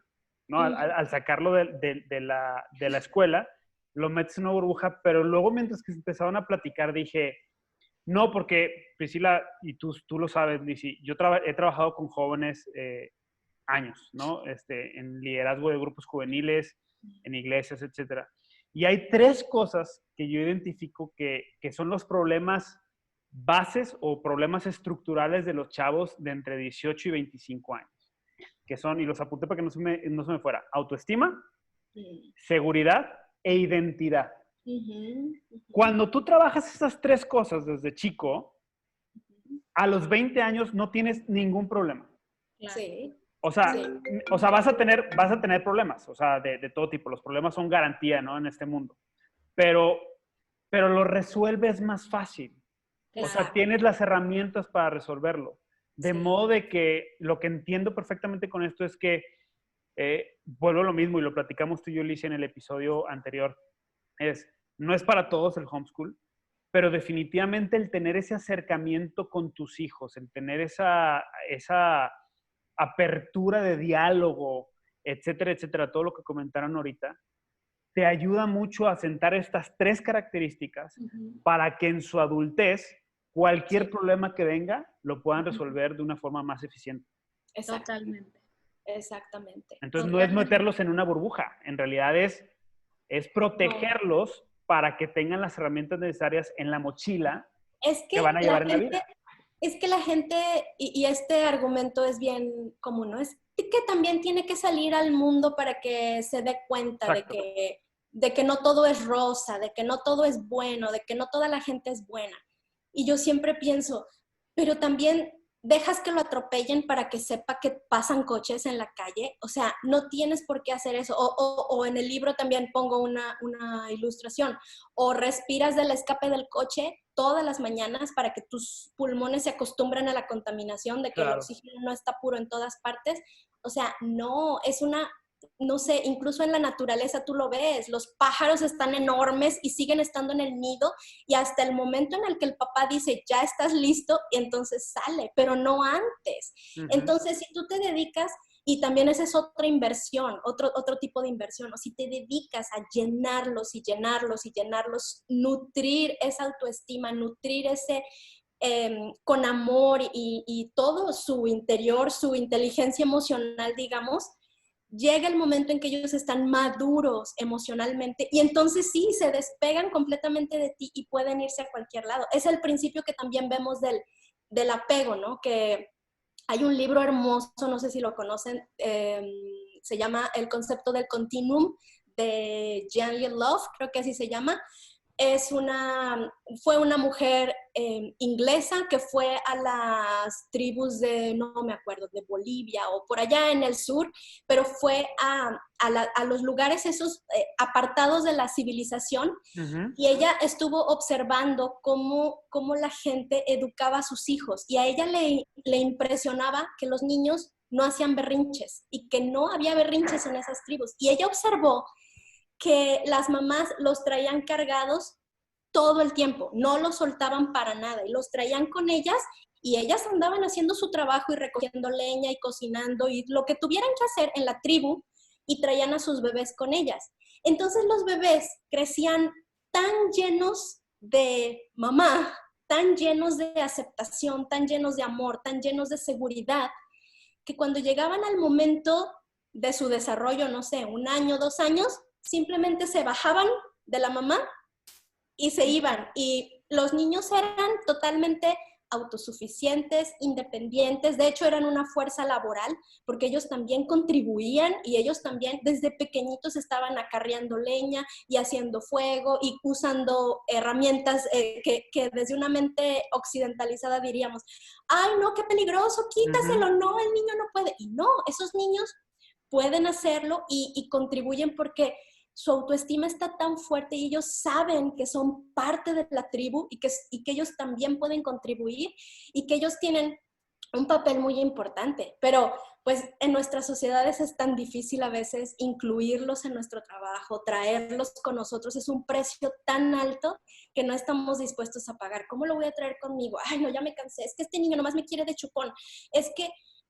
¿no? Al sacarlo de la escuela, lo metes en una burbuja, pero luego mientras que empezaban a platicar dije, no, porque Priscila, y tú lo sabes, Lizzy, yo he trabajado con jóvenes años, ¿no? En liderazgo de grupos juveniles, en iglesias, etcétera. Y hay 3 cosas que yo identifico que son los problemas bases o problemas estructurales de los chavos de entre 18 y 25 años, que son, y los apunté para que no se me fuera, autoestima, seguridad e identidad. Cuando tú trabajas esas tres cosas desde chico, a los 20 años no tienes ningún problema. Sí. O sea, vas a tener problemas, o sea, de todo tipo. Los problemas son garantía, ¿no? En este mundo. Pero lo resuelves más fácil. O sea, tienes las herramientas para resolverlo. De modo de que lo que entiendo perfectamente con esto es que, vuelvo a lo mismo y lo platicamos tú y yo, Alicia, en el episodio anterior, no es para todos el homeschool, pero definitivamente el tener ese acercamiento con tus hijos, el tener esa apertura de diálogo, etcétera, etcétera, todo lo que comentaron ahorita, te ayuda mucho a sentar estas tres características para que en su adultez cualquier problema que venga lo puedan resolver de una forma más eficiente. Totalmente. Exactamente. Entonces no es meterlos en una burbuja, en realidad es protegerlos para que tengan las herramientas necesarias en la mochila que van a llevar en la vida. Es que la gente, y este argumento es bien común, ¿no? Es que también tiene que salir al mundo para que se dé cuenta de que no todo es rosa, de que no todo es bueno, de que no toda la gente es buena. Y yo siempre pienso, pero también dejas que lo atropellen para que sepa que pasan coches en la calle. O sea, no tienes por qué hacer eso. O en el libro también pongo una ilustración. O respiras del escape del coche todas las mañanas para que tus pulmones se acostumbren a la contaminación de que el oxígeno no está puro en todas partes. O sea, no, no sé, incluso en la naturaleza tú lo ves, los pájaros están enormes y siguen estando en el nido y hasta el momento en el que el papá dice, ya estás listo, y entonces sale, pero no antes. Entonces, si tú te dedicas, y también esa es otra inversión, otro tipo de inversión, o si te dedicas a llenarlos y llenarlos y llenarlos, nutrir esa autoestima, nutrir ese... con amor y todo su interior, su inteligencia emocional, digamos, llega el momento en que ellos están maduros emocionalmente y entonces sí, se despegan completamente de ti y pueden irse a cualquier lado. Es el principio que también vemos del apego, ¿no? Que hay un libro hermoso, no sé si lo conocen, se llama El concepto del continuum, de Jeanne Love, creo que así se llama. Fue una mujer inglesa que fue a las tribus no me acuerdo, de Bolivia o por allá en el sur, pero fue a los lugares esos apartados de la civilización y ella estuvo observando cómo la gente educaba a sus hijos y a ella le impresionaba que los niños no hacían berrinches y que no había berrinches en esas tribus. Y ella observó que las mamás los traían cargados todo el tiempo, no los soltaban para nada y los traían con ellas y ellas andaban haciendo su trabajo y recogiendo leña y cocinando y lo que tuvieran que hacer en la tribu y traían a sus bebés con ellas. Entonces los bebés crecían tan llenos de mamá, tan llenos de aceptación, tan llenos de amor, tan llenos de seguridad, que cuando llegaban al momento de su desarrollo, no sé, 1 año, 2 años, simplemente se bajaban de la mamá y se iban. Y los niños eran totalmente autosuficientes, independientes. De hecho, eran una fuerza laboral porque ellos también contribuían y ellos también desde pequeñitos estaban acarreando leña y haciendo fuego y usando herramientas que desde una mente occidentalizada diríamos, ay, no, qué peligroso, quítaselo, no, el niño no puede. Y no, esos niños pueden hacerlo y contribuyen porque su autoestima está tan fuerte y ellos saben que son parte de la tribu y que ellos también pueden contribuir y que ellos tienen un papel muy importante. Pero pues en nuestras sociedades es tan difícil a veces incluirlos en nuestro trabajo, traerlos con nosotros. Es un precio tan alto que no estamos dispuestos a pagar. ¿Cómo lo voy a traer conmigo? Ay, no, ya me cansé. Es que este niño nomás me quiere de chupón.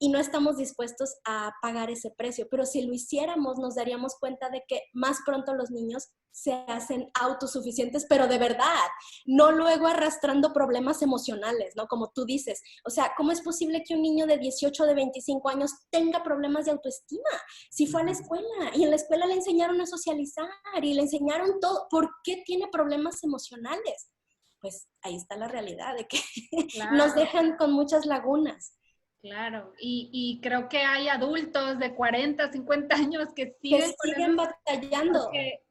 Y no estamos dispuestos a pagar ese precio. Pero si lo hiciéramos, nos daríamos cuenta de que más pronto los niños se hacen autosuficientes, pero de verdad, no luego arrastrando problemas emocionales, ¿no? Como tú dices. O sea, ¿cómo es posible que un niño de 18 o de 25 años tenga problemas de autoestima? Si fue a la escuela y en la escuela le enseñaron a socializar y le enseñaron todo, ¿por qué tiene problemas emocionales? pues ahí está la realidad de que Claro. nos dejan con muchas lagunas. Claro, y creo que hay adultos de 40, 50 años que siguen con siguen eso, batallando. porque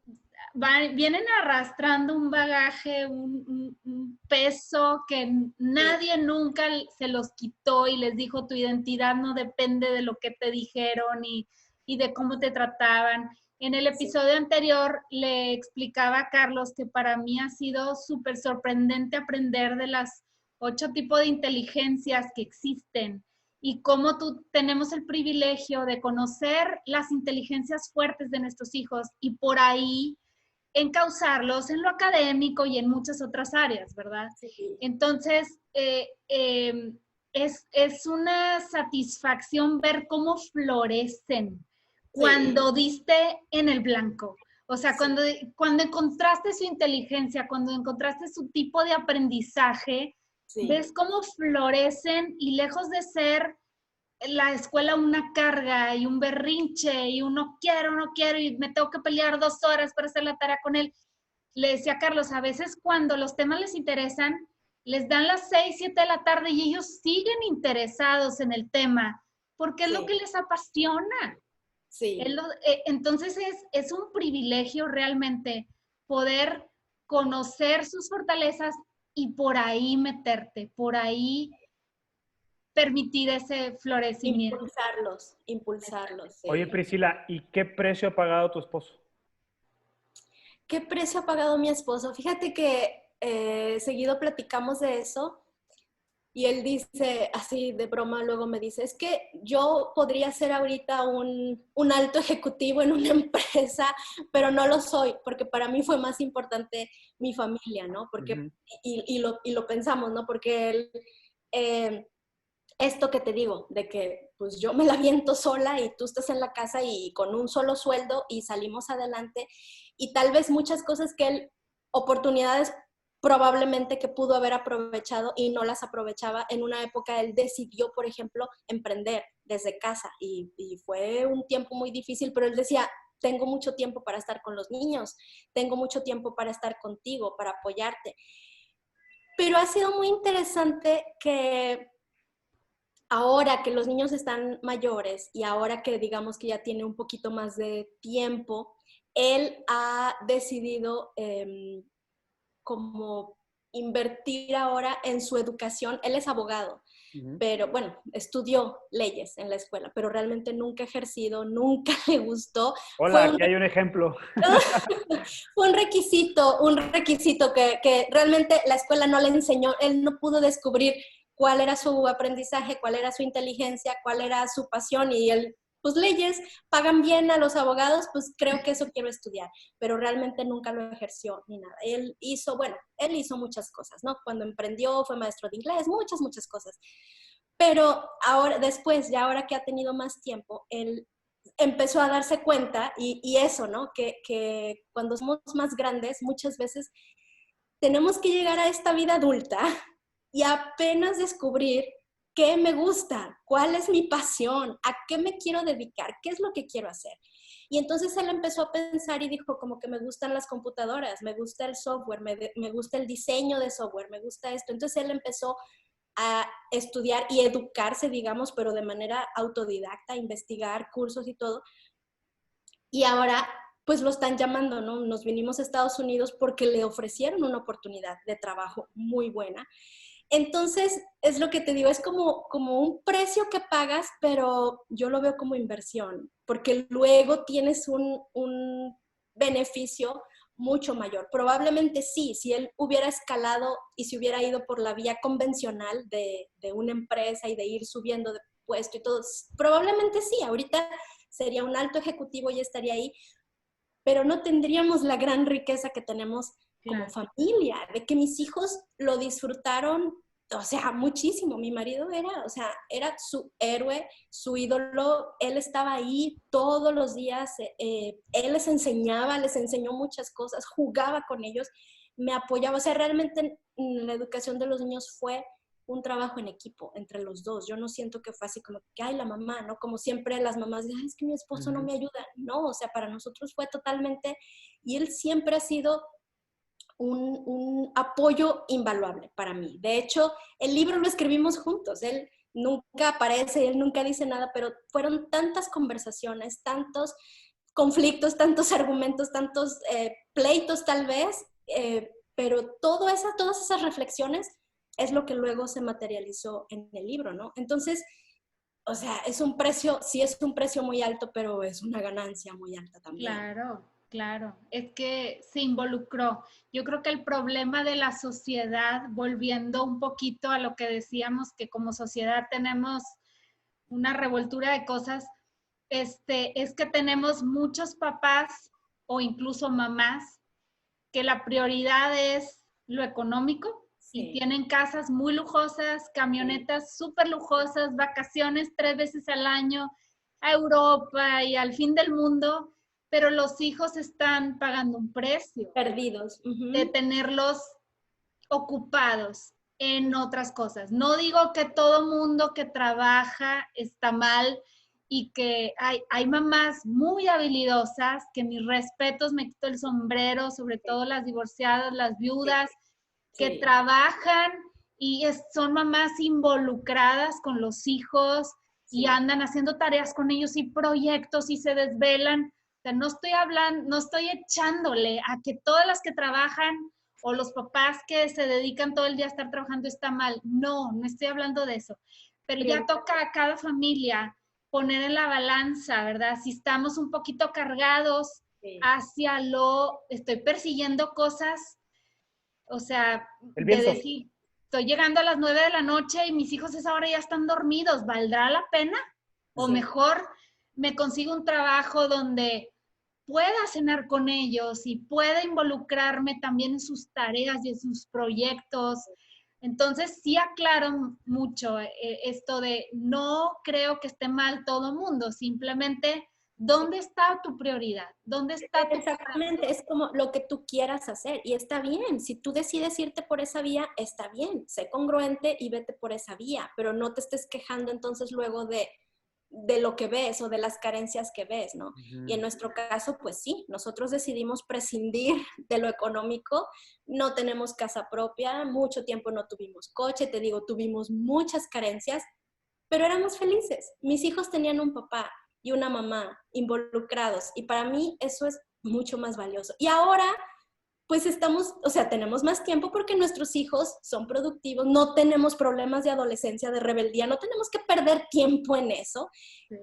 vienen arrastrando un bagaje, un peso que nadie nunca se los quitó y les dijo tu identidad no depende de lo que te dijeron y de cómo te trataban. En el episodio anterior le explicaba a Carlos que para mí ha sido súper sorprendente aprender de las 8 tipos de inteligencias que existen y cómo tenemos el privilegio de conocer las inteligencias fuertes de nuestros hijos y por ahí encauzarlos en lo académico y en muchas otras áreas, ¿verdad? Sí. Entonces, es una satisfacción ver cómo florecen cuando diste en el blanco. O sea, cuando encontraste su inteligencia, cuando encontraste su tipo de aprendizaje, ves cómo florecen y lejos de ser la escuela una carga y un berrinche y no quiero y me tengo que pelear 2 horas para hacer la tarea con él. Le decía a Carlos, a veces cuando los temas les interesan, les dan las 6, 7 de la tarde y ellos siguen interesados en el tema porque es lo que les apasiona. Sí. Entonces es un privilegio realmente poder conocer sus fortalezas y por ahí meterte, por ahí permitir ese florecimiento. Impulsarlos. Sí. Oye, Priscila, ¿y qué precio ha pagado tu esposo? ¿Qué precio ha pagado mi esposo? Fíjate que seguido platicamos de eso y él dice, así de broma, luego me dice, es que yo podría ser ahorita un alto ejecutivo en una empresa, pero no lo soy, porque para mí fue más importante mi familia, ¿no? Porque, y lo pensamos, ¿no? Porque él... esto que te digo, de que pues yo me la viento sola y tú estás en la casa y con un solo sueldo y salimos adelante y tal vez muchas cosas que él, oportunidades probablemente que pudo haber aprovechado y no las aprovechaba, en una época él decidió, por ejemplo, emprender desde casa y fue un tiempo muy difícil, pero él decía, tengo mucho tiempo para estar con los niños, tengo mucho tiempo para estar contigo, para apoyarte. Pero ha sido muy interesante que ahora que los niños están mayores y ahora que digamos que ya tiene un poquito más de tiempo, él ha decidido como invertir ahora en su educación. Él es abogado, pero bueno, estudió leyes en la escuela, pero realmente nunca ha ejercido, nunca le gustó. Hola, aquí hay un ejemplo. Fue un requisito que realmente la escuela no le enseñó, él no pudo descubrir cuál era su aprendizaje, cuál era su inteligencia, cuál era su pasión y él, pues leyes, pagan bien a los abogados, pues creo que eso quiero estudiar, pero realmente nunca lo ejerció ni nada. Él hizo muchas cosas, ¿no? Cuando emprendió fue maestro de inglés, muchas cosas. Pero ahora, después, ya ahora que ha tenido más tiempo, él empezó a darse cuenta y eso, ¿no? Que cuando somos más grandes, muchas veces tenemos que llegar a esta vida adulta y apenas descubrir qué me gusta, cuál es mi pasión, a qué me quiero dedicar, qué es lo que quiero hacer. Y entonces él empezó a pensar y dijo como que me gustan las computadoras, me gusta el software, me gusta el diseño de software, me gusta esto. Entonces él empezó a estudiar y educarse, digamos, pero de manera autodidacta, investigar cursos y todo. Y ahora pues lo están llamando, ¿no? Nos vinimos a Estados Unidos porque le ofrecieron una oportunidad de trabajo muy buena. Entonces, es lo que te digo, es como un precio que pagas, pero yo lo veo como inversión, porque luego tienes un beneficio mucho mayor. Probablemente sí, si él hubiera escalado y si hubiera ido por la vía convencional de una empresa y de ir subiendo de puesto y todo, probablemente sí, ahorita sería un alto ejecutivo y estaría ahí, pero no tendríamos la gran riqueza que tenemos como familia, de que mis hijos lo disfrutaron, o sea, muchísimo. Mi marido era su héroe, su ídolo, él estaba ahí todos los días, él les enseñó muchas cosas, jugaba con ellos, me apoyaba, o sea, realmente la educación de los niños fue un trabajo en equipo entre los dos. Yo no siento que fue así como que, ay, la mamá, ¿no? Como siempre las mamás dicen, es que mi esposo no me ayuda. No, o sea, para nosotros fue totalmente, y él siempre ha sido un apoyo invaluable para mí. De hecho, el libro lo escribimos juntos. Él nunca aparece, él nunca dice nada, pero fueron tantas conversaciones, tantos conflictos, tantos argumentos, tantos pleitos tal vez, pero todas esas reflexiones es lo que luego se materializó en el libro, ¿no? Entonces, o sea, es un precio, sí es un precio muy alto, pero es una ganancia muy alta también. Claro, claro. Es que se involucró. Yo creo que el problema de la sociedad, volviendo un poquito a lo que decíamos, que como sociedad tenemos una revoltura de cosas, es que tenemos muchos papás o incluso mamás que la prioridad es lo económico y tienen casas muy lujosas, camionetas súper lujosas, vacaciones 3 veces al año a Europa y al fin del mundo, pero los hijos están pagando un precio Perdidos. de tenerlos ocupados en otras cosas. No digo que todo mundo que trabaja está mal y que hay mamás muy habilidosas, que mis respetos, me quito el sombrero, sobre todo las divorciadas, las viudas, que trabajan y son mamás involucradas con los hijos y andan haciendo tareas con ellos y proyectos y se desvelan. O sea, no estoy hablando, no estoy echándole a que todas las que trabajan o los papás que se dedican todo el día a estar trabajando está mal. No, no estoy hablando de eso. Pero ya toca a cada familia poner en la balanza, ¿verdad? Si estamos un poquito cargados hacia estoy persiguiendo cosas, o sea, de decir, estoy llegando a las 9 de la noche y mis hijos a esa hora ya están dormidos, ¿valdrá la pena? O mejor me consigo un trabajo donde pueda cenar con ellos y pueda involucrarme también en sus tareas y en sus proyectos. Entonces, sí aclaro mucho esto de no creo que esté mal todo mundo, simplemente, ¿dónde está tu prioridad? ¿Dónde está tu Exactamente, es como lo que tú quieras hacer y está bien. Si tú decides irte por esa vía, está bien. Sé congruente y vete por esa vía, pero no te estés quejando entonces luego de lo que ves o de las carencias que ves, ¿no? Y en nuestro caso, pues sí, nosotros decidimos prescindir de lo económico, no tenemos casa propia, mucho tiempo no tuvimos coche, te digo, tuvimos muchas carencias, pero éramos felices. Mis hijos tenían un papá y una mamá involucrados y para mí eso es mucho más valioso. Y ahora pues estamos, o sea, tenemos más tiempo porque nuestros hijos son productivos, no tenemos problemas de adolescencia, de rebeldía, no tenemos que perder tiempo en eso.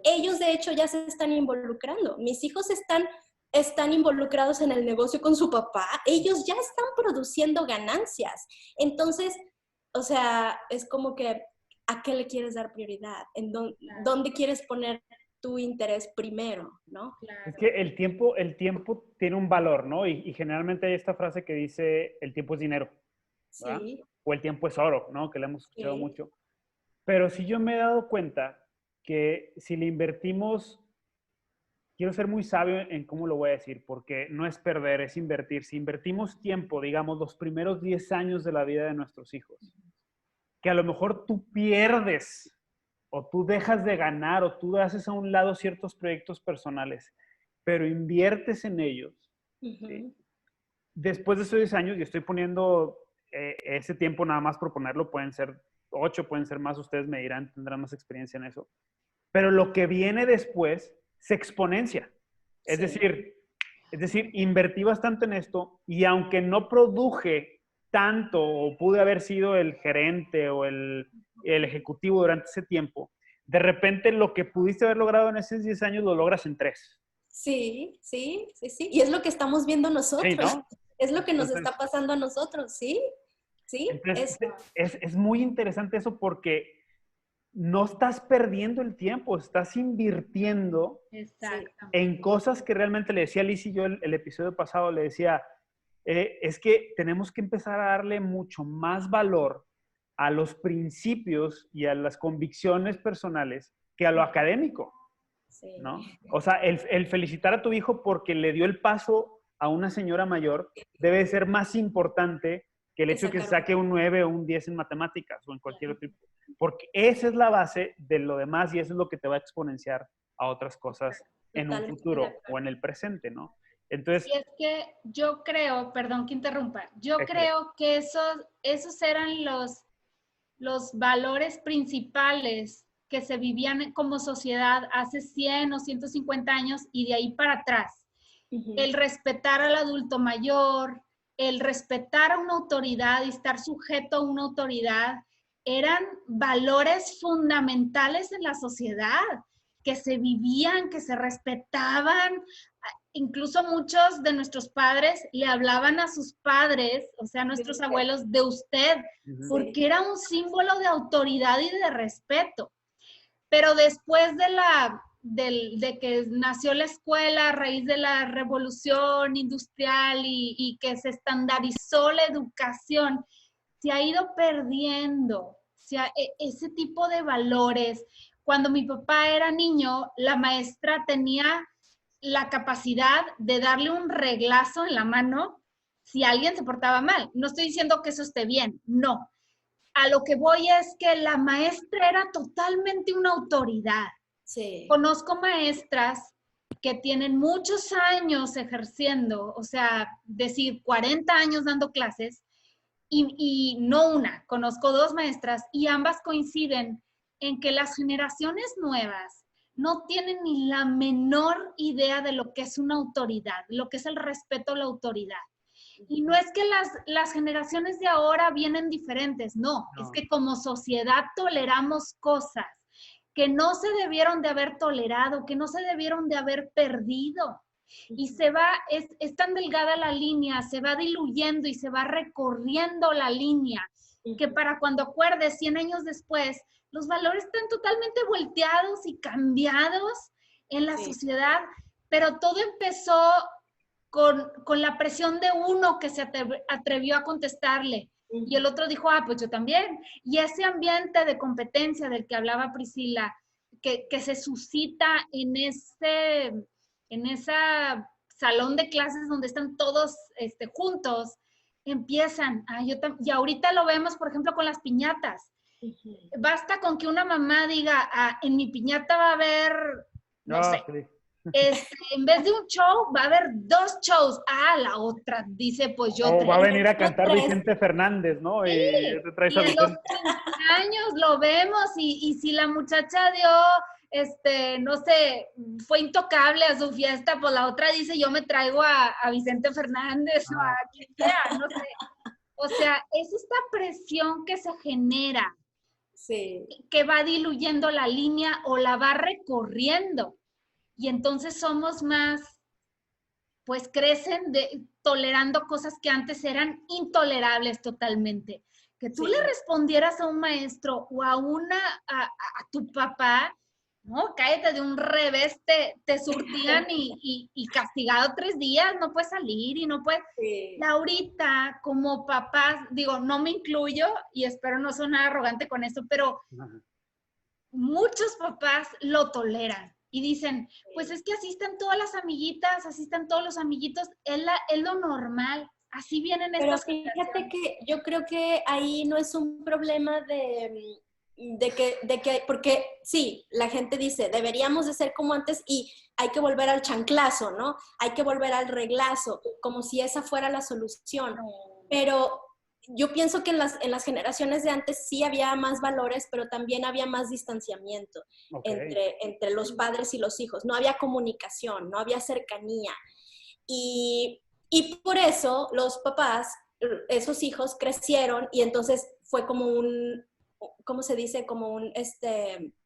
Ellos, de hecho, ya se están involucrando. Mis hijos están involucrados en el negocio con su papá. Ellos ya están produciendo ganancias. Entonces, o sea, es como que, ¿a qué le quieres dar prioridad? ¿Dónde quieres poner tu interés primero, ¿no? Claro. Es que el tiempo tiene un valor, ¿no? Y generalmente hay esta frase que dice, el tiempo es dinero, ¿verdad? Sí. O el tiempo es oro, ¿no? Que le hemos escuchado mucho. Pero si yo me he dado cuenta que si le invertimos, quiero ser muy sabio en cómo lo voy a decir, porque no es perder, es invertir. Si invertimos tiempo, digamos, los primeros 10 años de la vida de nuestros hijos, que a lo mejor tú pierdes o tú dejas de ganar o tú haces a un lado ciertos proyectos personales, pero inviertes en ellos. ¿Sí? Después de esos 10 años, y estoy poniendo ese tiempo nada más por ponerlo, pueden ser 8, pueden ser más, ustedes me dirán, tendrán más experiencia en eso. Pero lo que viene después se exponencia. Es decir, invertí bastante en esto y aunque no produje tanto o pude haber sido el gerente o el ejecutivo durante ese tiempo, de repente lo que pudiste haber logrado en esos 10 años lo logras en 3. Sí. Y es lo que estamos viendo nosotros. Sí, ¿no? Es lo que nos está pasando a nosotros, ¿sí? Sí. Entonces, es muy interesante eso porque no estás perdiendo el tiempo, estás invirtiendo en cosas que realmente le decía a Liz y yo el episodio pasado, le decía, es que tenemos que empezar a darle mucho más valor a los principios y a las convicciones personales que a lo académico, ¿no? O sea, el felicitar a tu hijo porque le dio el paso a una señora mayor debe ser más importante que el hecho de que se saque un 9 o un 10 en matemáticas o en cualquier otro tipo. Porque esa es la base de lo demás y eso es lo que te va a exponenciar a otras cosas en un futuro o en el presente, ¿no? Entonces, Y es que yo creo, perdón que interrumpa, yo creo que esos eran los valores principales que se vivían como sociedad hace 100 o 150 años y de ahí para atrás. El respetar al adulto mayor, el respetar a una autoridad y estar sujeto a una autoridad, eran valores fundamentales en la sociedad, que se vivían, que se respetaban. Incluso muchos de nuestros padres le hablaban a sus padres, o sea, a nuestros abuelos, de usted, porque era un símbolo de autoridad y de respeto. Pero después de que nació la escuela a raíz de la revolución industrial y que se estandarizó la educación, se ha ido perdiendo ese tipo de valores. Cuando mi papá era niño, la maestra tenía la capacidad de darle un reglazo en la mano si alguien se portaba mal. No estoy diciendo que eso esté bien, no. A lo que voy es que la maestra era totalmente una autoridad. Sí. Conozco maestras que tienen muchos años ejerciendo, o sea, decir 40 años dando clases, y no una, conozco dos maestras y ambas coinciden en que las generaciones nuevas no tienen ni la menor idea de lo que es una autoridad, lo que es el respeto a la autoridad. Y no es que las generaciones de ahora vienen diferentes, no, es que como sociedad toleramos cosas que no se debieron de haber tolerado, que no se debieron de haber perdido. Y es tan delgada la línea, se va diluyendo y se va recorriendo la línea, que para cuando acuerdes 100 años después, los valores están totalmente volteados y cambiados en la sociedad, pero todo empezó con la presión de uno que se atrevió a contestarle. Y el otro dijo, pues yo también. Y ese ambiente de competencia del que hablaba Priscila, que se suscita en esa salón de clases donde están todos juntos, empiezan. Y ahorita lo vemos, por ejemplo, con las piñatas. Basta con que una mamá diga, en mi piñata va a haber, no sé, en vez de un show, va a haber 2 shows. La otra dice, pues yo... va a venir a cantar Vicente Fernández, ¿no? Sí, y en los 15 años lo vemos, y si la muchacha dio, no sé, fue intocable a su fiesta, pues la otra dice, yo me traigo a Vicente Fernández o a quien sea, no sé. O sea, es esta presión que se genera, que va diluyendo la línea o la va recorriendo. Y entonces somos más, pues crecen tolerando cosas que antes eran intolerables totalmente. Que tú le respondieras a un maestro o a tu papá, no, cállate de un revés, te surtían y castigado 3 días, no puedes salir y no puedes... Y ahorita, como papás, digo, no me incluyo y espero no sonar arrogante con esto, pero muchos papás lo toleran. Y dicen, pues es que así están todas las amiguitas, así están todos los amiguitos, es lo normal, así vienen estas cosas. Pero fíjate que yo creo que ahí no es un problema de que, porque sí, la gente dice, deberíamos de ser como antes y hay que volver al chanclazo, ¿no? Hay que volver al reglazo, como si esa fuera la solución. Pero yo pienso que en las generaciones de antes sí había más valores, pero también había más distanciamiento entre los padres y los hijos. No había comunicación, no había cercanía. Y por eso los papás, esos hijos crecieron y entonces fue como un, ¿cómo se dice? Como un,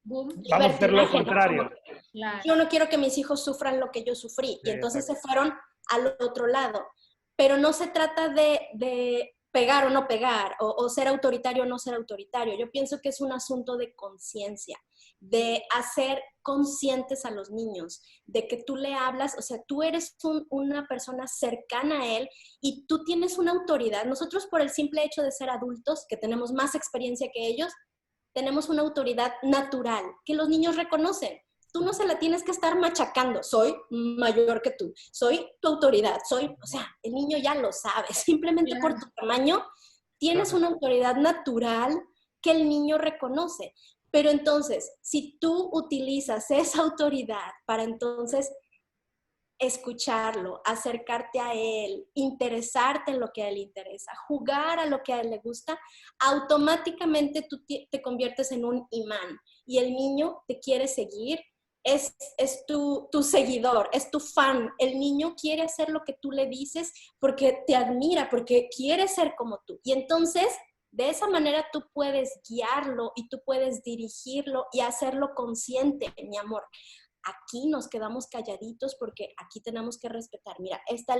boom. Vamos a hacer lo contrario. Claro. Yo no quiero que mis hijos sufran lo que yo sufrí. Y entonces se fueron al otro lado. Pero no se trata de pegar o no pegar, o ser autoritario o no ser autoritario. Yo pienso que es un asunto de conciencia, de hacer conscientes a los niños, de que tú le hablas, o sea, tú eres una persona cercana a él y tú tienes una autoridad. Nosotros, por el simple hecho de ser adultos, que tenemos más experiencia que ellos, tenemos una autoridad natural que los niños reconocen. Tú no se la tienes que estar machacando. Soy mayor que tú. Soy tu autoridad. O sea, el niño ya lo sabe. Simplemente por tu tamaño tienes una autoridad natural que el niño reconoce. Pero entonces, si tú utilizas esa autoridad para entonces escucharlo, acercarte a él, interesarte en lo que a él le interesa, jugar a lo que a él le gusta, automáticamente tú te conviertes en un imán y el niño te quiere seguir. Es tu seguidor, es tu fan. El niño quiere hacer lo que tú le dices porque te admira, porque quiere ser como tú. Y entonces, de esa manera tú puedes guiarlo y tú puedes dirigirlo y hacerlo consciente, mi amor. Aquí nos quedamos calladitos porque aquí tenemos que respetar. Mira, esta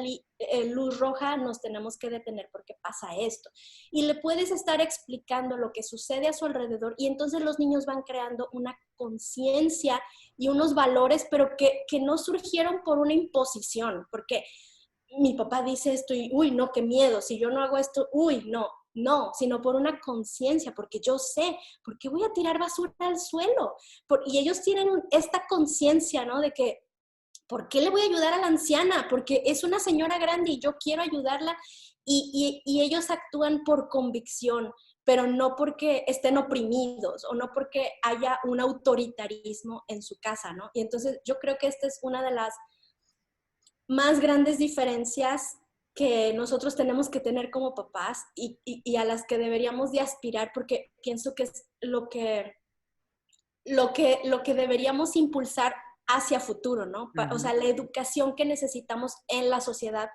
luz roja nos tenemos que detener porque pasa esto. Y le puedes estar explicando lo que sucede a su alrededor y entonces los niños van creando una conciencia y unos valores, pero que no surgieron por una imposición, porque mi papá dice esto y, uy, no, qué miedo, si yo no hago esto, uy, no, sino por una conciencia, porque yo sé, ¿por qué voy a tirar basura al suelo? Y ellos tienen esta conciencia, ¿no? De que, ¿por qué le voy a ayudar a la anciana? Porque es una señora grande y yo quiero ayudarla y ellos actúan por convicción, pero no porque estén oprimidos o no porque haya un autoritarismo en su casa, ¿no? Y entonces yo creo que esta es una de las más grandes diferencias que nosotros tenemos que tener como papás y a las que deberíamos de aspirar, porque pienso que es lo que deberíamos impulsar hacia futuro, ¿no? O sea, la educación que necesitamos en la sociedad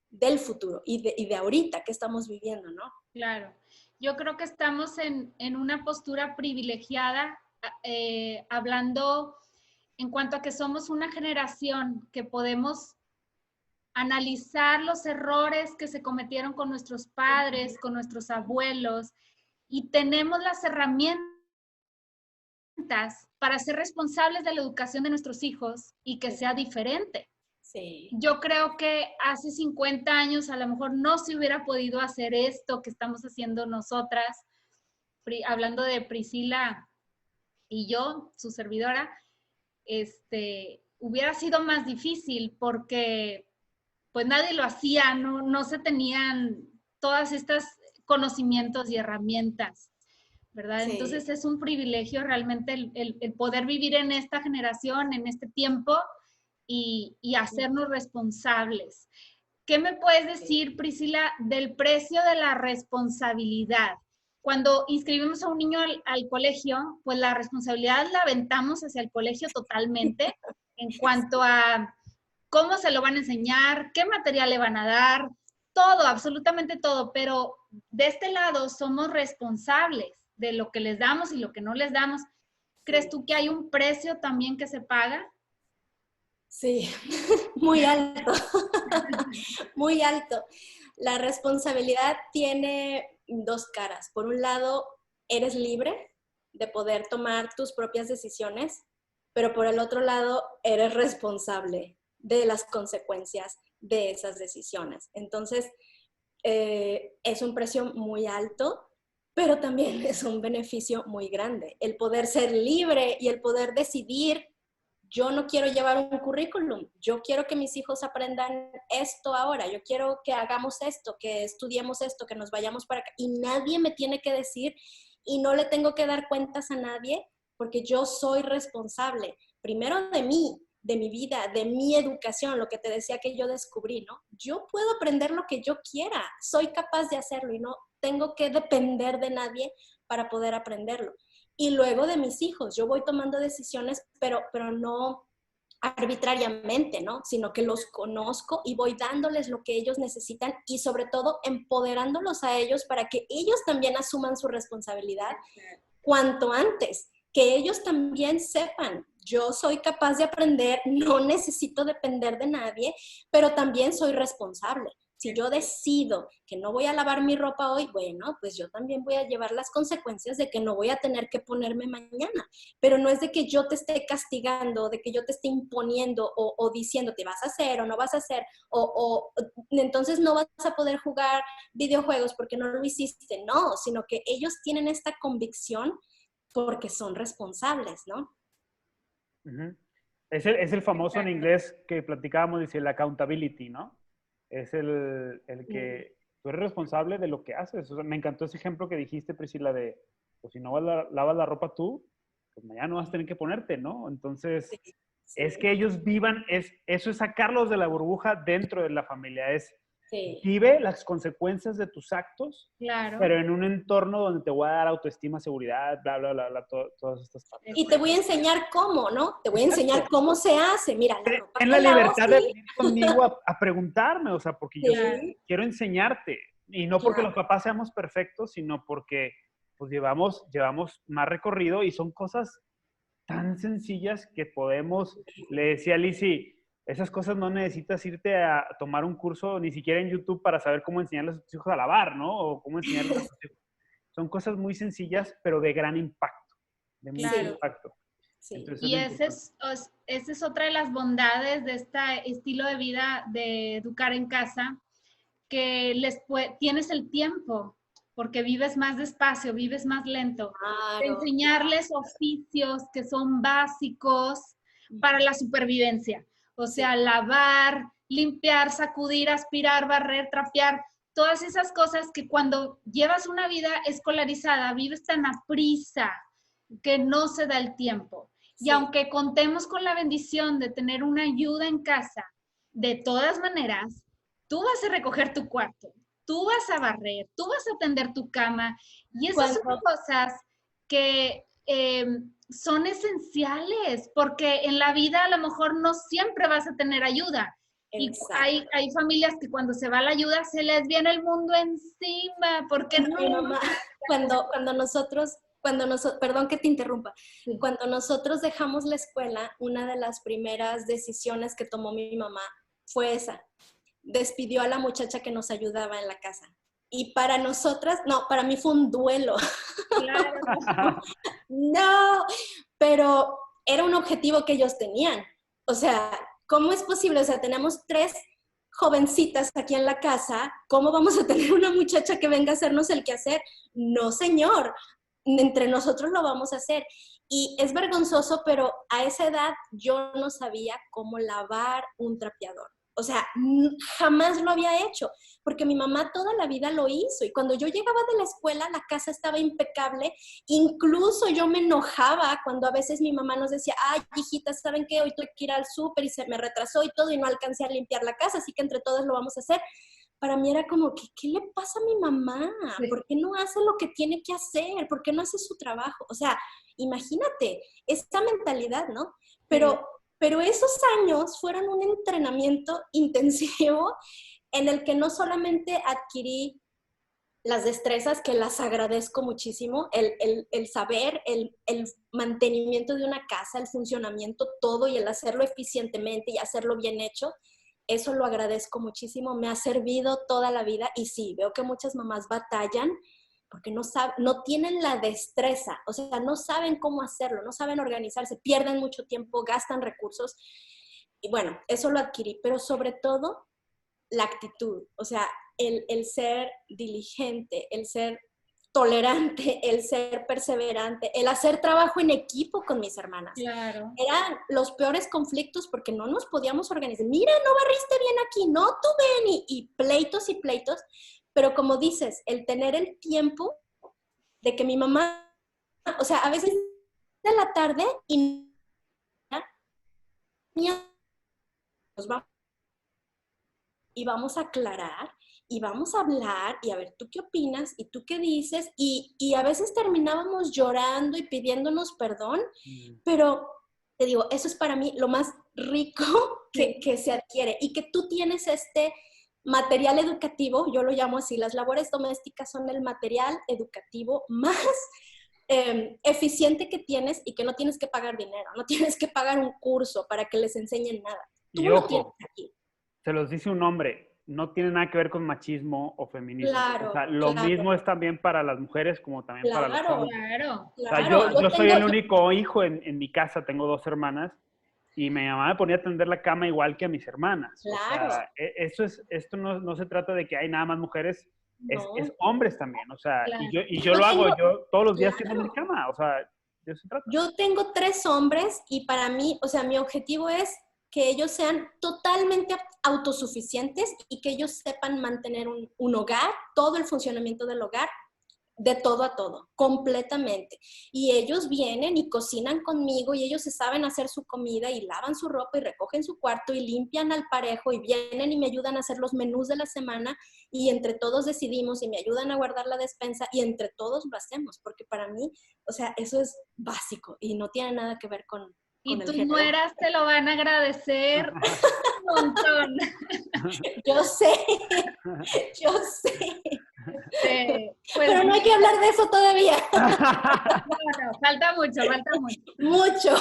del futuro y de ahorita que estamos viviendo, ¿no? Claro. Yo creo que estamos en una postura privilegiada, hablando en cuanto a que somos una generación que podemos analizar los errores que se cometieron con nuestros padres, con nuestros abuelos, y tenemos las herramientas para ser responsables de la educación de nuestros hijos y que sea diferente. Sí. Yo creo que hace 50 años a lo mejor no se hubiera podido hacer esto que estamos haciendo nosotras, hablando de Priscila y yo, su servidora, hubiera sido más difícil porque pues nadie lo hacía, no se tenían todas estas conocimientos y herramientas, ¿verdad? Sí. Entonces es un privilegio realmente el poder vivir en esta generación, en este tiempo y hacernos responsables. ¿Qué me puedes decir, Priscila, del precio de la responsabilidad? Cuando inscribimos a un niño al colegio, pues la responsabilidad la aventamos hacia el colegio totalmente en cuanto a cómo se lo van a enseñar, qué material le van a dar, todo, absolutamente todo, pero de este lado somos responsables de lo que les damos y lo que no les damos. ¿Crees tú que hay un precio también que se paga? Sí, muy alto, muy alto. La responsabilidad tiene dos caras. Por un lado, eres libre de poder tomar tus propias decisiones, pero por el otro lado, eres responsable de las consecuencias de esas decisiones. Entonces, es un precio muy alto, pero también es un beneficio muy grande. El poder ser libre y el poder decidir, yo no quiero llevar un currículum, yo quiero que mis hijos aprendan esto ahora, yo quiero que hagamos esto, que estudiemos esto, que nos vayamos para acá, y nadie me tiene que decir y no le tengo que dar cuentas a nadie porque yo soy responsable, primero de mí, de mi vida, de mi educación, lo que te decía que yo descubrí, ¿no? Yo puedo aprender lo que yo quiera, soy capaz de hacerlo y no tengo que depender de nadie para poder aprenderlo. Y luego de mis hijos, yo voy tomando decisiones, pero no arbitrariamente, ¿no? Sino que los conozco y voy dándoles lo que ellos necesitan y sobre todo empoderándolos a ellos para que ellos también asuman su responsabilidad cuanto antes, que ellos también sepan, yo soy capaz de aprender, no necesito depender de nadie, pero también soy responsable. Si yo decido que no voy a lavar mi ropa hoy, bueno, pues yo también voy a llevar las consecuencias de que no voy a tener que ponerme mañana. Pero no es de que yo te esté castigando, de que yo te esté imponiendo o diciendo te vas a hacer o no vas a hacer, o entonces no vas a poder jugar videojuegos porque no lo hiciste. No, sino que ellos tienen esta convicción porque son responsables, ¿no? Uh-huh. Es el famoso en inglés que platicábamos, dice el accountability, ¿no? Es el que tú eres responsable de lo que haces. O sea, me encantó ese ejemplo que dijiste, Priscila, de, pues si no lavas la ropa tú, pues mañana no vas a tener que ponerte, ¿no? Entonces, es que ellos vivan, eso es sacarlos de la burbuja dentro de la familia, Sí. vive las consecuencias de tus actos, Claro. pero en un entorno donde te voy a dar autoestima, seguridad, bla, bla, bla, bla, todas estas partes. Y te voy a enseñar cómo, ¿no? Te voy a enseñar cómo se hace. Mira, la ropa Ten te la lavo libertad de así. venir conmigo a preguntarme, o sea, porque yo Sí. quiero enseñarte. Y no porque Claro. los papás seamos perfectos, sino porque pues llevamos más recorrido y son cosas tan sencillas que podemos, le decía a Lizzy, esas cosas no necesitas irte a tomar un curso ni siquiera en YouTube para saber cómo enseñarles a tus hijos a lavar, ¿no? O cómo enseñarles a tus hijos. Son cosas muy sencillas, pero de gran impacto, de mucho Claro. impacto. Sí. Entonces, Y es esa es otra de las bondades de este estilo de vida de educar en casa, que tienes el tiempo, porque vives más despacio, vives más lento. De Claro. enseñarles oficios que son básicos para la supervivencia. O sea, lavar, limpiar, sacudir, aspirar, barrer, trapear, todas esas cosas que cuando llevas una vida escolarizada, vives tan aprisa que no se da el tiempo. Y Sí. aunque contemos con la bendición de tener una ayuda en casa, de todas maneras, tú vas a recoger tu cuarto, tú vas a barrer, tú vas a tender tu cama. Y esas son cosas que son esenciales, porque en la vida a lo mejor no siempre vas a tener ayuda. Y hay familias que cuando se va la ayuda se les viene el mundo encima, porque no. Mi mamá, cuando nosotros, perdón que te interrumpa, Sí. cuando nosotros dejamos la escuela, una de las primeras decisiones que tomó mi mamá fue esa. Despidió a la muchacha que nos ayudaba en la casa. Y para nosotras, no, para mí fue un duelo. Claro. No, pero era un objetivo que ellos tenían. O sea, ¿cómo es posible? O sea, tenemos 3 jovencitas aquí en la casa, ¿cómo vamos a tener una muchacha que venga a hacernos el quehacer? No, señor, entre nosotros lo vamos a hacer. Y es vergonzoso, pero a esa edad yo no sabía cómo lavar un trapeador. O sea, jamás lo había hecho, porque mi mamá toda la vida lo hizo. Y cuando yo llegaba de la escuela, la casa estaba impecable. Incluso yo me enojaba cuando a veces mi mamá nos decía, ay, hijitas, ¿saben qué? Hoy tuve que ir al súper y se me retrasó y todo y no alcancé a limpiar la casa, así que entre todas lo vamos a hacer. Para mí era como, ¿qué le pasa a mi mamá? Sí. ¿Por qué no hace lo que tiene que hacer? ¿Por qué no hace su trabajo? O sea, imagínate, esta mentalidad, ¿no? Pero esos años fueron un entrenamiento intensivo en el que no solamente adquirí las destrezas, que las agradezco muchísimo, el saber, el mantenimiento de una casa, el funcionamiento, todo, y el hacerlo eficientemente y hacerlo bien hecho, eso lo agradezco muchísimo, me ha servido toda la vida. Y sí, veo que muchas mamás batallan porque no tienen la destreza, o sea, no saben cómo hacerlo, no saben organizarse, pierden mucho tiempo, gastan recursos. Y bueno, eso lo adquirí, pero sobre todo la actitud, o sea, el ser diligente, el ser tolerante, el ser perseverante, el hacer trabajo en equipo con mis hermanas. Claro. Eran los peores conflictos porque no nos podíamos organizar. Mira, no barriste bien aquí, no, tú ven, y pleitos y pleitos. Pero como dices, el tener el tiempo de que mi mamá, o sea, a veces de la tarde y nos vamos y vamos a aclarar y vamos a hablar y a ver, ¿tú qué opinas? ¿Y tú qué dices? Y a veces terminábamos llorando y pidiéndonos perdón, pero te digo, eso es para mí lo más rico que se adquiere, y que tú tienes este material educativo, yo lo llamo así, las labores domésticas son el material educativo más eficiente que tienes, y que no tienes que pagar dinero, no tienes que pagar un curso para que les enseñen nada. Tú y lo ojo, tienes aquí. se los dice un hombre, no tiene nada que ver con machismo o feminismo. Claro, o sea, lo claro. mismo es también para las mujeres como también para los hombres. Claro. O sea, yo soy el único hijo en mi casa, tengo 2 hermanas, y mi mamá me ponía a tender la cama igual que a mis hermanas. Claro. O sea, esto no se trata de que hay nada más mujeres, No. es hombres también. O sea, Claro. y yo lo hago, yo todos los días Claro. tiendo mi cama. O sea, de eso se trata. Yo tengo 3 hombres y para mí, o sea, mi objetivo es que ellos sean totalmente autosuficientes y que ellos sepan mantener un hogar, todo el funcionamiento del hogar de todo a todo, completamente. Y ellos vienen y cocinan conmigo y ellos se saben hacer su comida y lavan su ropa y recogen su cuarto y limpian al parejo y vienen y me ayudan a hacer los menús de la semana y entre todos decidimos y me ayudan a guardar la despensa y entre todos lo hacemos, porque para mí, o sea, eso es básico y no tiene nada que ver con Y el tus género. nueras te lo van a agradecer un montón. Yo sé, yo sé. Pues, Pero no hay que hablar de eso todavía. no, falta mucho, falta mucho. Mucho.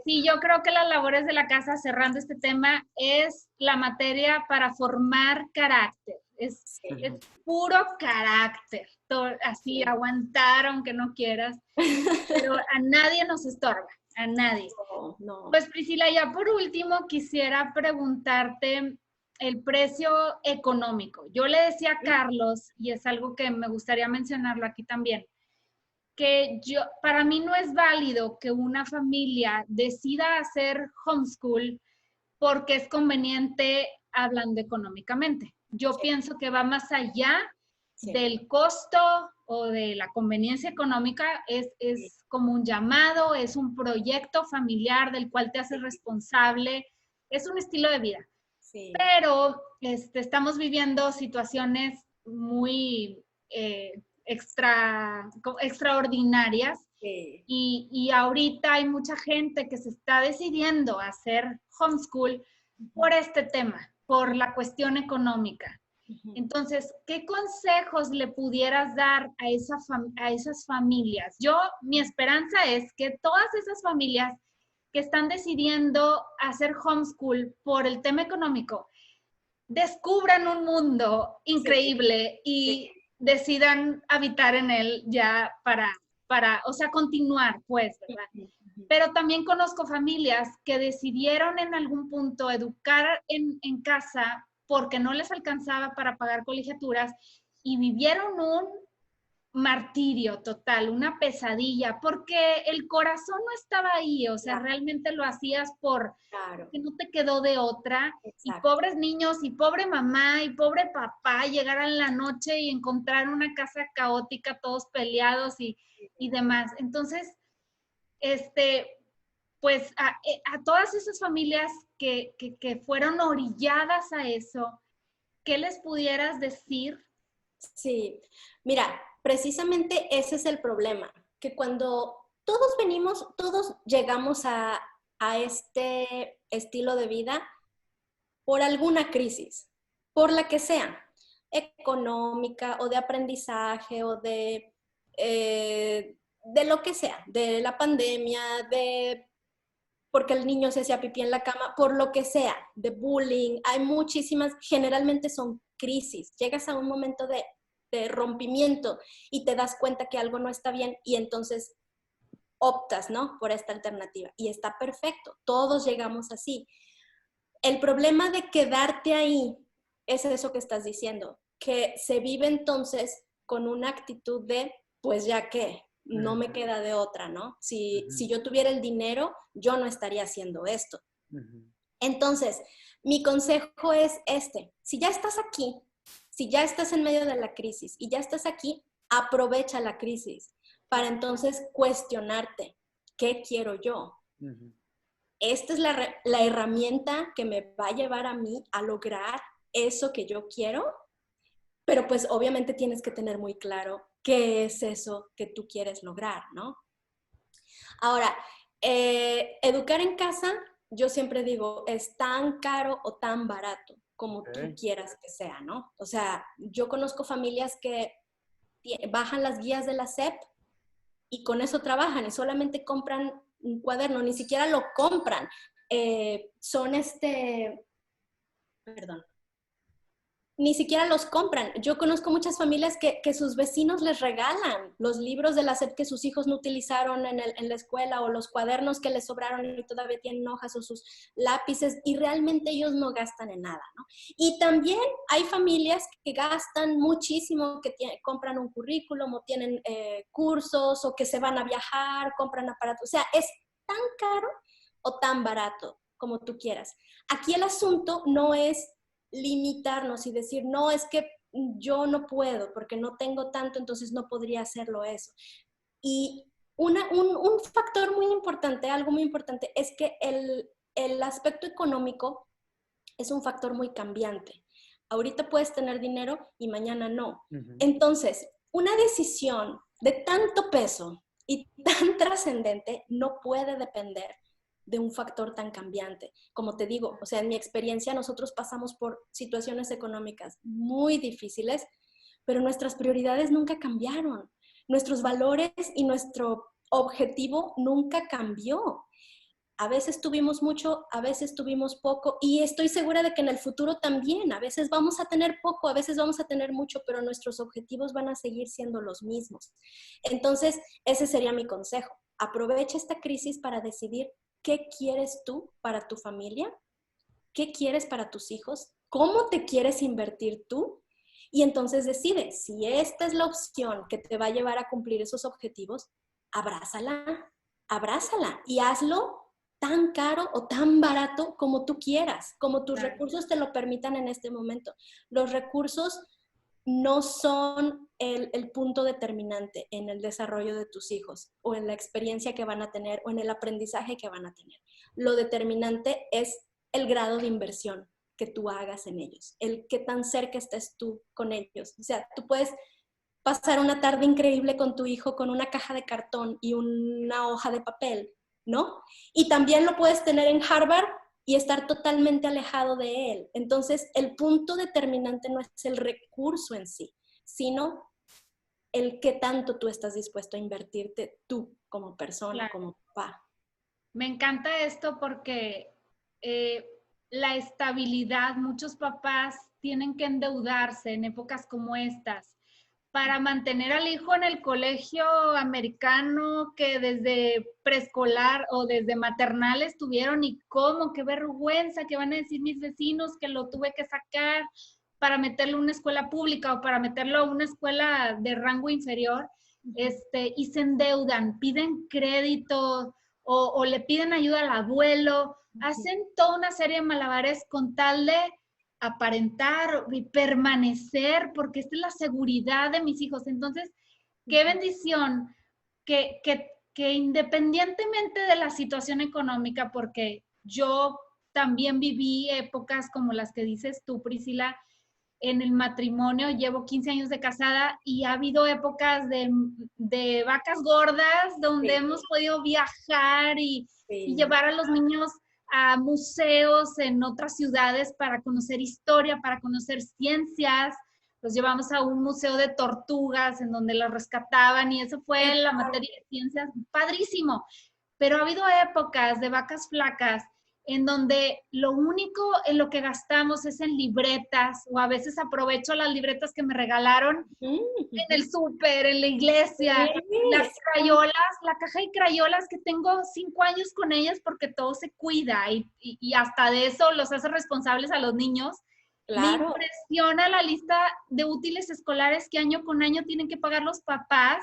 Sí, yo creo que las labores de la casa, cerrando este tema, es la materia para formar carácter. Es puro carácter. Así, aguantar aunque no quieras. Pero a nadie nos estorba, a nadie. No. Pues Priscila, ya por último quisiera preguntarte el precio económico. Yo le decía a Carlos, y es algo que me gustaría mencionarlo aquí también, que para mí no es válido que una familia decida hacer homeschool porque es conveniente hablando económicamente. Yo pienso que va más allá del costo o de la conveniencia económica, es como un llamado, es un proyecto familiar del cual te haces responsable, es un estilo de vida. Sí. Pero estamos viviendo situaciones muy extraordinarias. Sí. Y ahorita hay mucha gente que se está decidiendo a hacer homeschool por este tema, por la cuestión económica. Entonces, ¿qué consejos le pudieras dar a esas familias? Mi esperanza es que todas esas familias que están decidiendo hacer homeschool por el tema económico, descubran un mundo increíble y decidan habitar en él ya o sea, continuar, pues, ¿verdad? Pero también conozco familias que decidieron en algún punto educar en casa porque no les alcanzaba para pagar colegiaturas y vivieron un martirio total, una pesadilla, porque el corazón no estaba ahí, o sea, realmente lo hacías porque no te quedó de otra. Exacto. Y pobres niños, y pobre mamá, y pobre papá, llegar a la noche y encontrar una casa caótica, todos peleados y demás. Entonces, pues a todas esas familias que fueron orilladas a eso, ¿qué les pudieras decir? Sí, mira, precisamente ese es el problema, que cuando todos llegamos a este estilo de vida por alguna crisis, por la que sea, económica o de aprendizaje o de lo que sea, de la pandemia, porque el niño se hacía pipí en la cama, por lo que sea, de bullying, hay muchísimas, generalmente son crisis, llegas a un momento de rompimiento y te das cuenta que algo no está bien y entonces optas, ¿no? Por esta alternativa y está perfecto, todos llegamos así. El problema de quedarte ahí es eso que estás diciendo, que se vive entonces con una actitud de, pues ya que, no me queda de otra, ¿no? Si yo tuviera el dinero, yo no estaría haciendo esto. Entonces, mi consejo es si ya estás aquí, si ya estás en medio de la crisis y ya estás aquí, aprovecha la crisis para entonces cuestionarte, ¿qué quiero yo? Esta es la herramienta que me va a llevar a mí a lograr eso que yo quiero, pero pues obviamente tienes que tener muy claro qué es eso que tú quieres lograr, ¿no? Ahora, educar en casa, yo siempre digo, es tan caro o tan barato como tú quieras que sea, ¿no? O sea, yo conozco familias que bajan las guías de la SEP y con eso trabajan y solamente compran un cuaderno, ni siquiera lo compran. Ni siquiera los compran. Yo conozco muchas familias que sus vecinos les regalan los libros de la SEP que sus hijos no utilizaron en la escuela o los cuadernos que les sobraron y todavía tienen hojas o sus lápices y realmente ellos no gastan en nada, ¿no? Y también hay familias que gastan muchísimo, que compran un currículum o tienen cursos o que se van a viajar, compran aparatos. O sea, es tan caro o tan barato como tú quieras. Aquí el asunto no es limitarnos y decir, no, es que yo no puedo porque no tengo tanto, entonces no podría hacerlo eso. Y un factor muy importante, algo muy importante, es que el aspecto económico es un factor muy cambiante. Ahorita puedes tener dinero y mañana no. Entonces, una decisión de tanto peso y tan trascendente no puede depender de un factor tan cambiante. Como te digo, o sea, en mi experiencia nosotros pasamos por situaciones económicas muy difíciles, pero nuestras prioridades nunca cambiaron. Nuestros valores y nuestro objetivo nunca cambió. A veces tuvimos mucho, a veces tuvimos poco, y estoy segura de que en el futuro también, a veces vamos a tener poco, a veces vamos a tener mucho, pero nuestros objetivos van a seguir siendo los mismos. Entonces, ese sería mi consejo. Aprovecha esta crisis para decidir qué quieres tú para tu familia, qué quieres para tus hijos, cómo te quieres invertir tú, y entonces decide si esta es la opción que te va a llevar a cumplir esos objetivos, abrázala, abrázala y hazlo tan caro o tan barato como tú quieras, como tus recursos te lo permitan en este momento. Los recursos no son el punto determinante en el desarrollo de tus hijos o en la experiencia que van a tener o en el aprendizaje que van a tener. Lo determinante es el grado de inversión que tú hagas en ellos, el qué tan cerca estés tú con ellos. O sea, tú puedes pasar una tarde increíble con tu hijo con una caja de cartón y una hoja de papel, ¿no? Y también lo puedes tener en Harvard y estar totalmente alejado de él. Entonces, el punto determinante no es el recurso en sí, sino el qué tanto tú estás dispuesto a invertirte tú como persona, como papá. Me encanta esto porque la estabilidad, muchos papás tienen que endeudarse en épocas como estas para mantener al hijo en el colegio americano que desde preescolar o desde maternal estuvieron y cómo, qué vergüenza que van a decir mis vecinos que lo tuve que sacar para meterlo a una escuela pública o para meterlo a una escuela de rango inferior, y se endeudan, piden crédito o le piden ayuda al abuelo, hacen toda una serie de malabares con tal de aparentar y permanecer, porque esta es la seguridad de mis hijos. Entonces, qué bendición que independientemente de la situación económica, porque yo también viví épocas como las que dices tú, Priscila, en el matrimonio, llevo 15 años de casada y ha habido épocas de vacas gordas donde hemos podido viajar y llevar a los niños a museos en otras ciudades para conocer historia, para conocer ciencias. Los llevamos a un museo de tortugas en donde los rescataban y eso fue la materia de ciencias, padrísimo. Pero ha habido épocas de vacas flacas en donde lo único en lo que gastamos es en libretas, o a veces aprovecho las libretas que me regalaron en el súper, en la iglesia, las crayolas, la caja de crayolas que tengo 5 años con ellas porque todo se cuida y hasta de eso los hace responsables a los niños. Claro. Me impresiona la lista de útiles escolares que año con año tienen que pagar los papás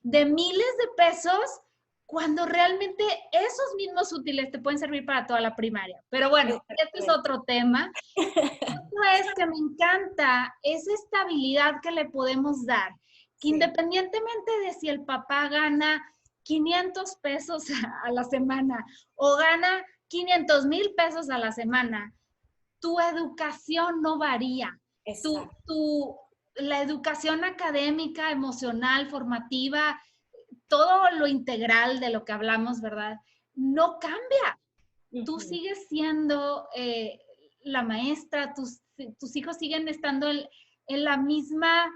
de miles de pesos, cuando realmente esos mismos útiles te pueden servir para toda la primaria. Pero bueno, este es otro tema. Esto es que me encanta esa estabilidad que le podemos dar, que independientemente de si el papá gana 500 pesos a la semana o gana 500,000 pesos a la semana, tu educación no varía. La educación académica, emocional, formativa, todo lo integral de lo que hablamos, ¿verdad? No cambia. Tú sigues siendo la maestra, tus hijos siguen estando en la misma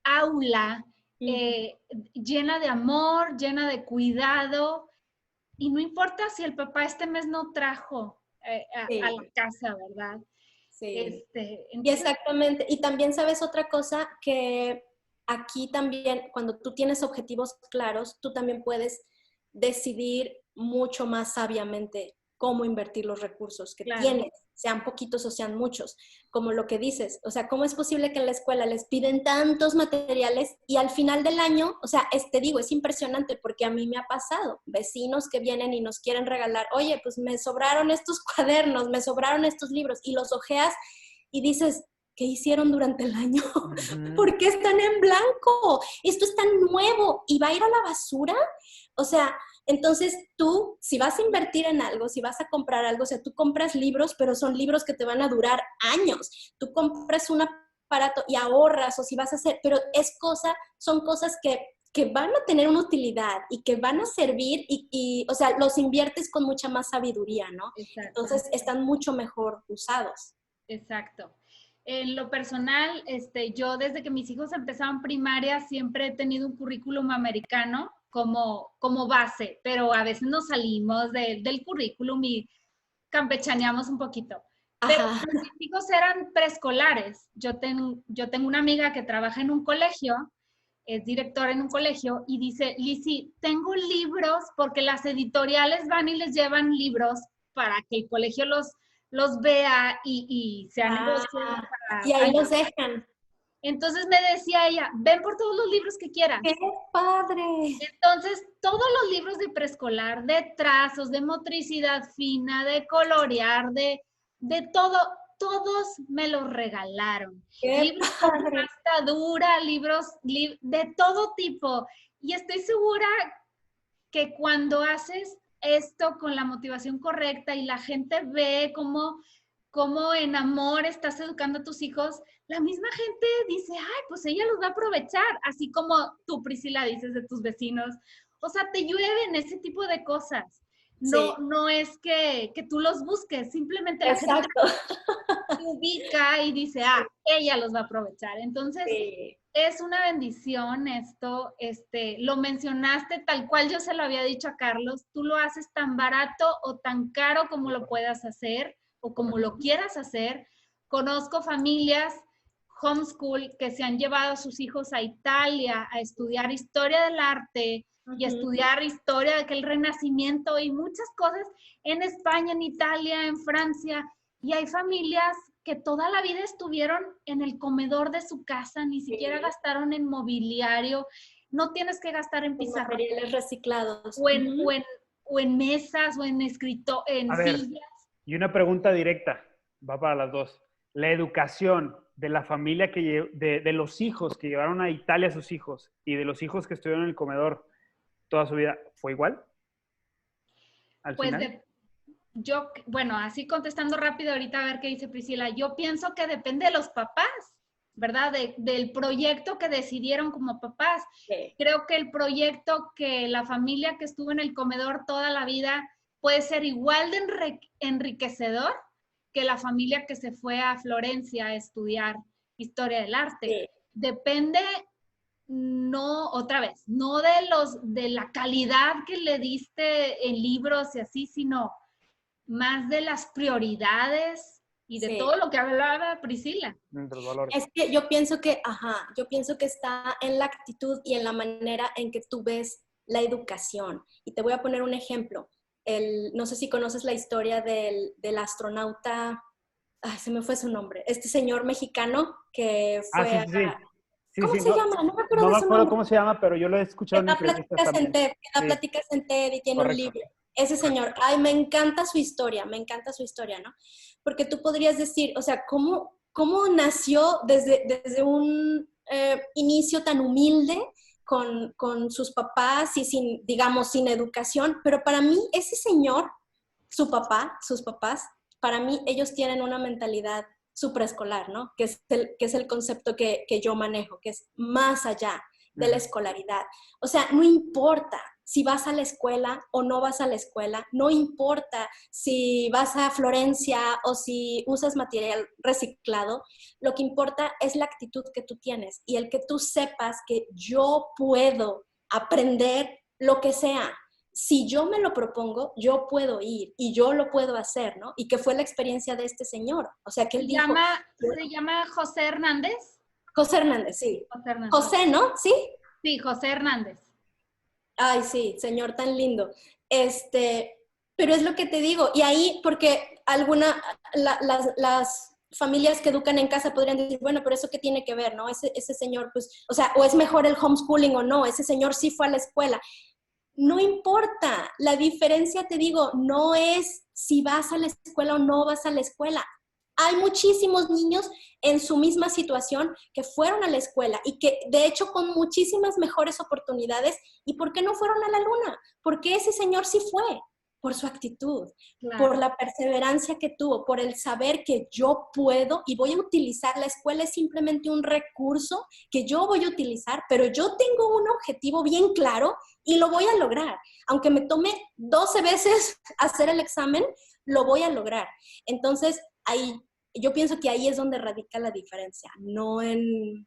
aula, llena de amor, llena de cuidado, y no importa si el papá este mes no trajo a la casa, ¿verdad? Sí. Entonces, y exactamente. Y también sabes otra cosa, que aquí también cuando tú tienes objetivos claros, tú también puedes decidir mucho más sabiamente cómo invertir los recursos que tienes, sean poquitos o sean muchos, como lo que dices. O sea, ¿cómo es posible que en la escuela les piden tantos materiales y al final del año, o sea, te digo, es impresionante porque a mí me ha pasado, vecinos que vienen y nos quieren regalar, oye, pues me sobraron estos cuadernos, me sobraron estos libros, y los hojeas y dices, ¿qué hicieron durante el año? Ujú. ¿Por qué están en blanco? Esto es tan nuevo y va a ir a la basura. O sea, entonces tú, si vas a invertir en algo, si vas a comprar algo, o sea, tú compras libros, pero son libros que te van a durar años. Tú compras un aparato y ahorras, o si vas a hacer, pero son cosas que van a tener una utilidad y que van a servir o sea, los inviertes con mucha más sabiduría, ¿no? Exacto. Entonces están mucho mejor usados. Exacto. En lo personal, yo desde que mis hijos empezaron primaria siempre he tenido un currículum americano como base, pero a veces nos salimos del currículum y campechaneamos un poquito. Pero Ajá. mis hijos eran preescolares. Yo tengo una amiga que trabaja en un colegio, es directora en un colegio, y dice, Lizzy, tengo libros porque las editoriales van y les llevan libros para que el colegio los vea y sea negocio Y para ahí años. los dejan. Entonces me decía ella, ven por todos los libros que quieras. ¡Qué padre! Entonces, todos los libros de preescolar, de trazos, de motricidad fina, de colorear, de todo, todos me los regalaron. ¡Qué Libros con padre! pasta dura, libros de todo tipo. Y estoy segura que cuando haces esto con la motivación correcta y la gente ve cómo en amor estás educando a tus hijos, la misma gente dice, ay, pues ella los va a aprovechar, así como tú, Priscila, dices de tus vecinos. O sea, te llueven ese tipo de cosas. No, Sí. no es que tú los busques, simplemente la gente Exacto. te ubica y dice, ah, ella los va a aprovechar. Entonces, Sí. es una bendición esto, lo mencionaste tal cual yo se lo había dicho a Carlos, tú lo haces tan barato o tan caro como lo puedas hacer o como lo quieras hacer. Conozco familias homeschool que se han llevado a sus hijos a Italia a estudiar historia del arte y a estudiar historia de aquel renacimiento y muchas cosas en España, en Italia, en Francia, y hay familias que toda la vida estuvieron en el comedor de su casa, ni siquiera gastaron en mobiliario, no tienes que gastar en pizarrones. Materiales reciclados. O en mesas, o en en A ver, sillas. y una pregunta directa, va para las dos. La educación de la familia de los hijos que llevaron a Italia a sus hijos y de los hijos que estuvieron en el comedor toda su vida, ¿fue igual? ¿Al Pues final? bueno, así contestando rápido ahorita a ver qué dice Priscila, yo pienso que depende de los papás, ¿verdad? Del proyecto que decidieron como papás. Sí. Creo que el proyecto que la familia que estuvo en el comedor toda la vida puede ser igual de enriquecedor que la familia que se fue a Florencia a estudiar historia del arte. Sí. Depende, no, otra vez, no de la calidad que le diste en libros y así, sino más de las prioridades y de todo lo que hablaba Priscila. De los valores. Es que yo pienso que está en la actitud y en la manera en que tú ves la educación. Y te voy a poner un ejemplo. No sé si conoces la historia del astronauta, se me fue su nombre, este señor mexicano que fue ¿Cómo se llama? No me acuerdo de su nombre. Cómo se llama, pero yo lo he escuchado en entrevistas también. Da pláticas en TED y tiene un libro. Ese señor, me encanta su historia, ¿no? Porque tú podrías decir, o sea, ¿cómo nació desde un inicio tan humilde con sus papás y sin educación? Pero para mí, ese señor, sus papás, para mí ellos tienen una mentalidad supraescolar, ¿no? Que es el concepto que yo manejo, que es más allá de la escolaridad. O sea, no importa si vas a la escuela o no vas a la escuela, no importa si vas a Florencia o si usas material reciclado, lo que importa es la actitud que tú tienes y el que tú sepas que yo puedo aprender lo que sea. Si yo me lo propongo, yo puedo ir y yo lo puedo hacer, ¿no? Y que fue la experiencia de este señor. O sea, que él dijo... ¿Se llama José Hernández? José Hernández, sí. José Hernández. José, ¿no? ¿Sí? Sí, José Hernández. Ay, sí, señor tan lindo. Pero es lo que te digo. Y ahí, porque las familias que educan en casa podrían decir, bueno, pero eso qué tiene que ver, ¿no? Ese señor, pues, o sea, o es mejor el homeschooling o no, ese señor sí fue a la escuela. No importa, la diferencia, te digo, no es si vas a la escuela o no vas a la escuela. Hay muchísimos niños en su misma situación que fueron a la escuela y que de hecho con muchísimas mejores oportunidades. ¿Y por qué no fueron a la luna? Porque ese señor sí fue, por su actitud, Claro. por la perseverancia que tuvo, por el saber que yo puedo y voy a utilizar. La escuela es simplemente un recurso que yo voy a utilizar, pero yo tengo un objetivo bien claro y lo voy a lograr. Aunque me tome 12 veces hacer el examen, lo voy a lograr. Entonces, ahí, yo pienso que ahí es donde radica la diferencia, no en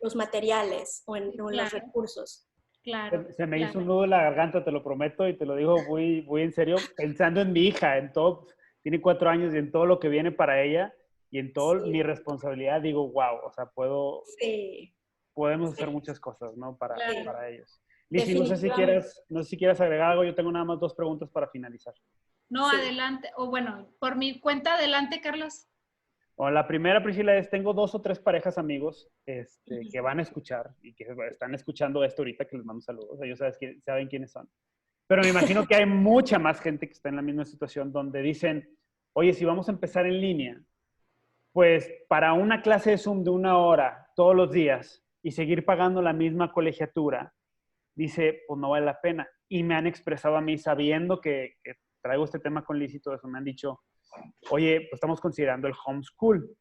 los materiales o en los Claro. recursos. Claro. Se me hizo claro. un nudo en la garganta, te lo prometo, y te lo digo muy, muy en serio, pensando en mi hija, en todo, tiene 4 años y en todo lo que viene para ella y en toda Sí. mi responsabilidad, digo, wow, o sea, Sí. podemos hacer muchas cosas, ¿no? Para Claro. ellos. Lizzy, no sé si quieres agregar algo, yo tengo nada más 2 preguntas para finalizar. No, Sí. adelante. O bueno, por mi cuenta, adelante, Carlos. Bueno, la primera, Priscila, es tengo 2 o 3 parejas amigos que van a escuchar y que están escuchando esto ahorita, que les mando saludos. Ellos saben quiénes son. Pero me imagino que hay mucha más gente que está en la misma situación donde dicen, oye, si vamos a empezar en línea, pues para una clase de Zoom de 1 hora todos los días y seguir pagando la misma colegiatura, dice, pues no vale la pena. Y me han expresado a mí, sabiendo que traigo este tema con Liz y todo eso, me han dicho, oye, pues estamos considerando el homeschool.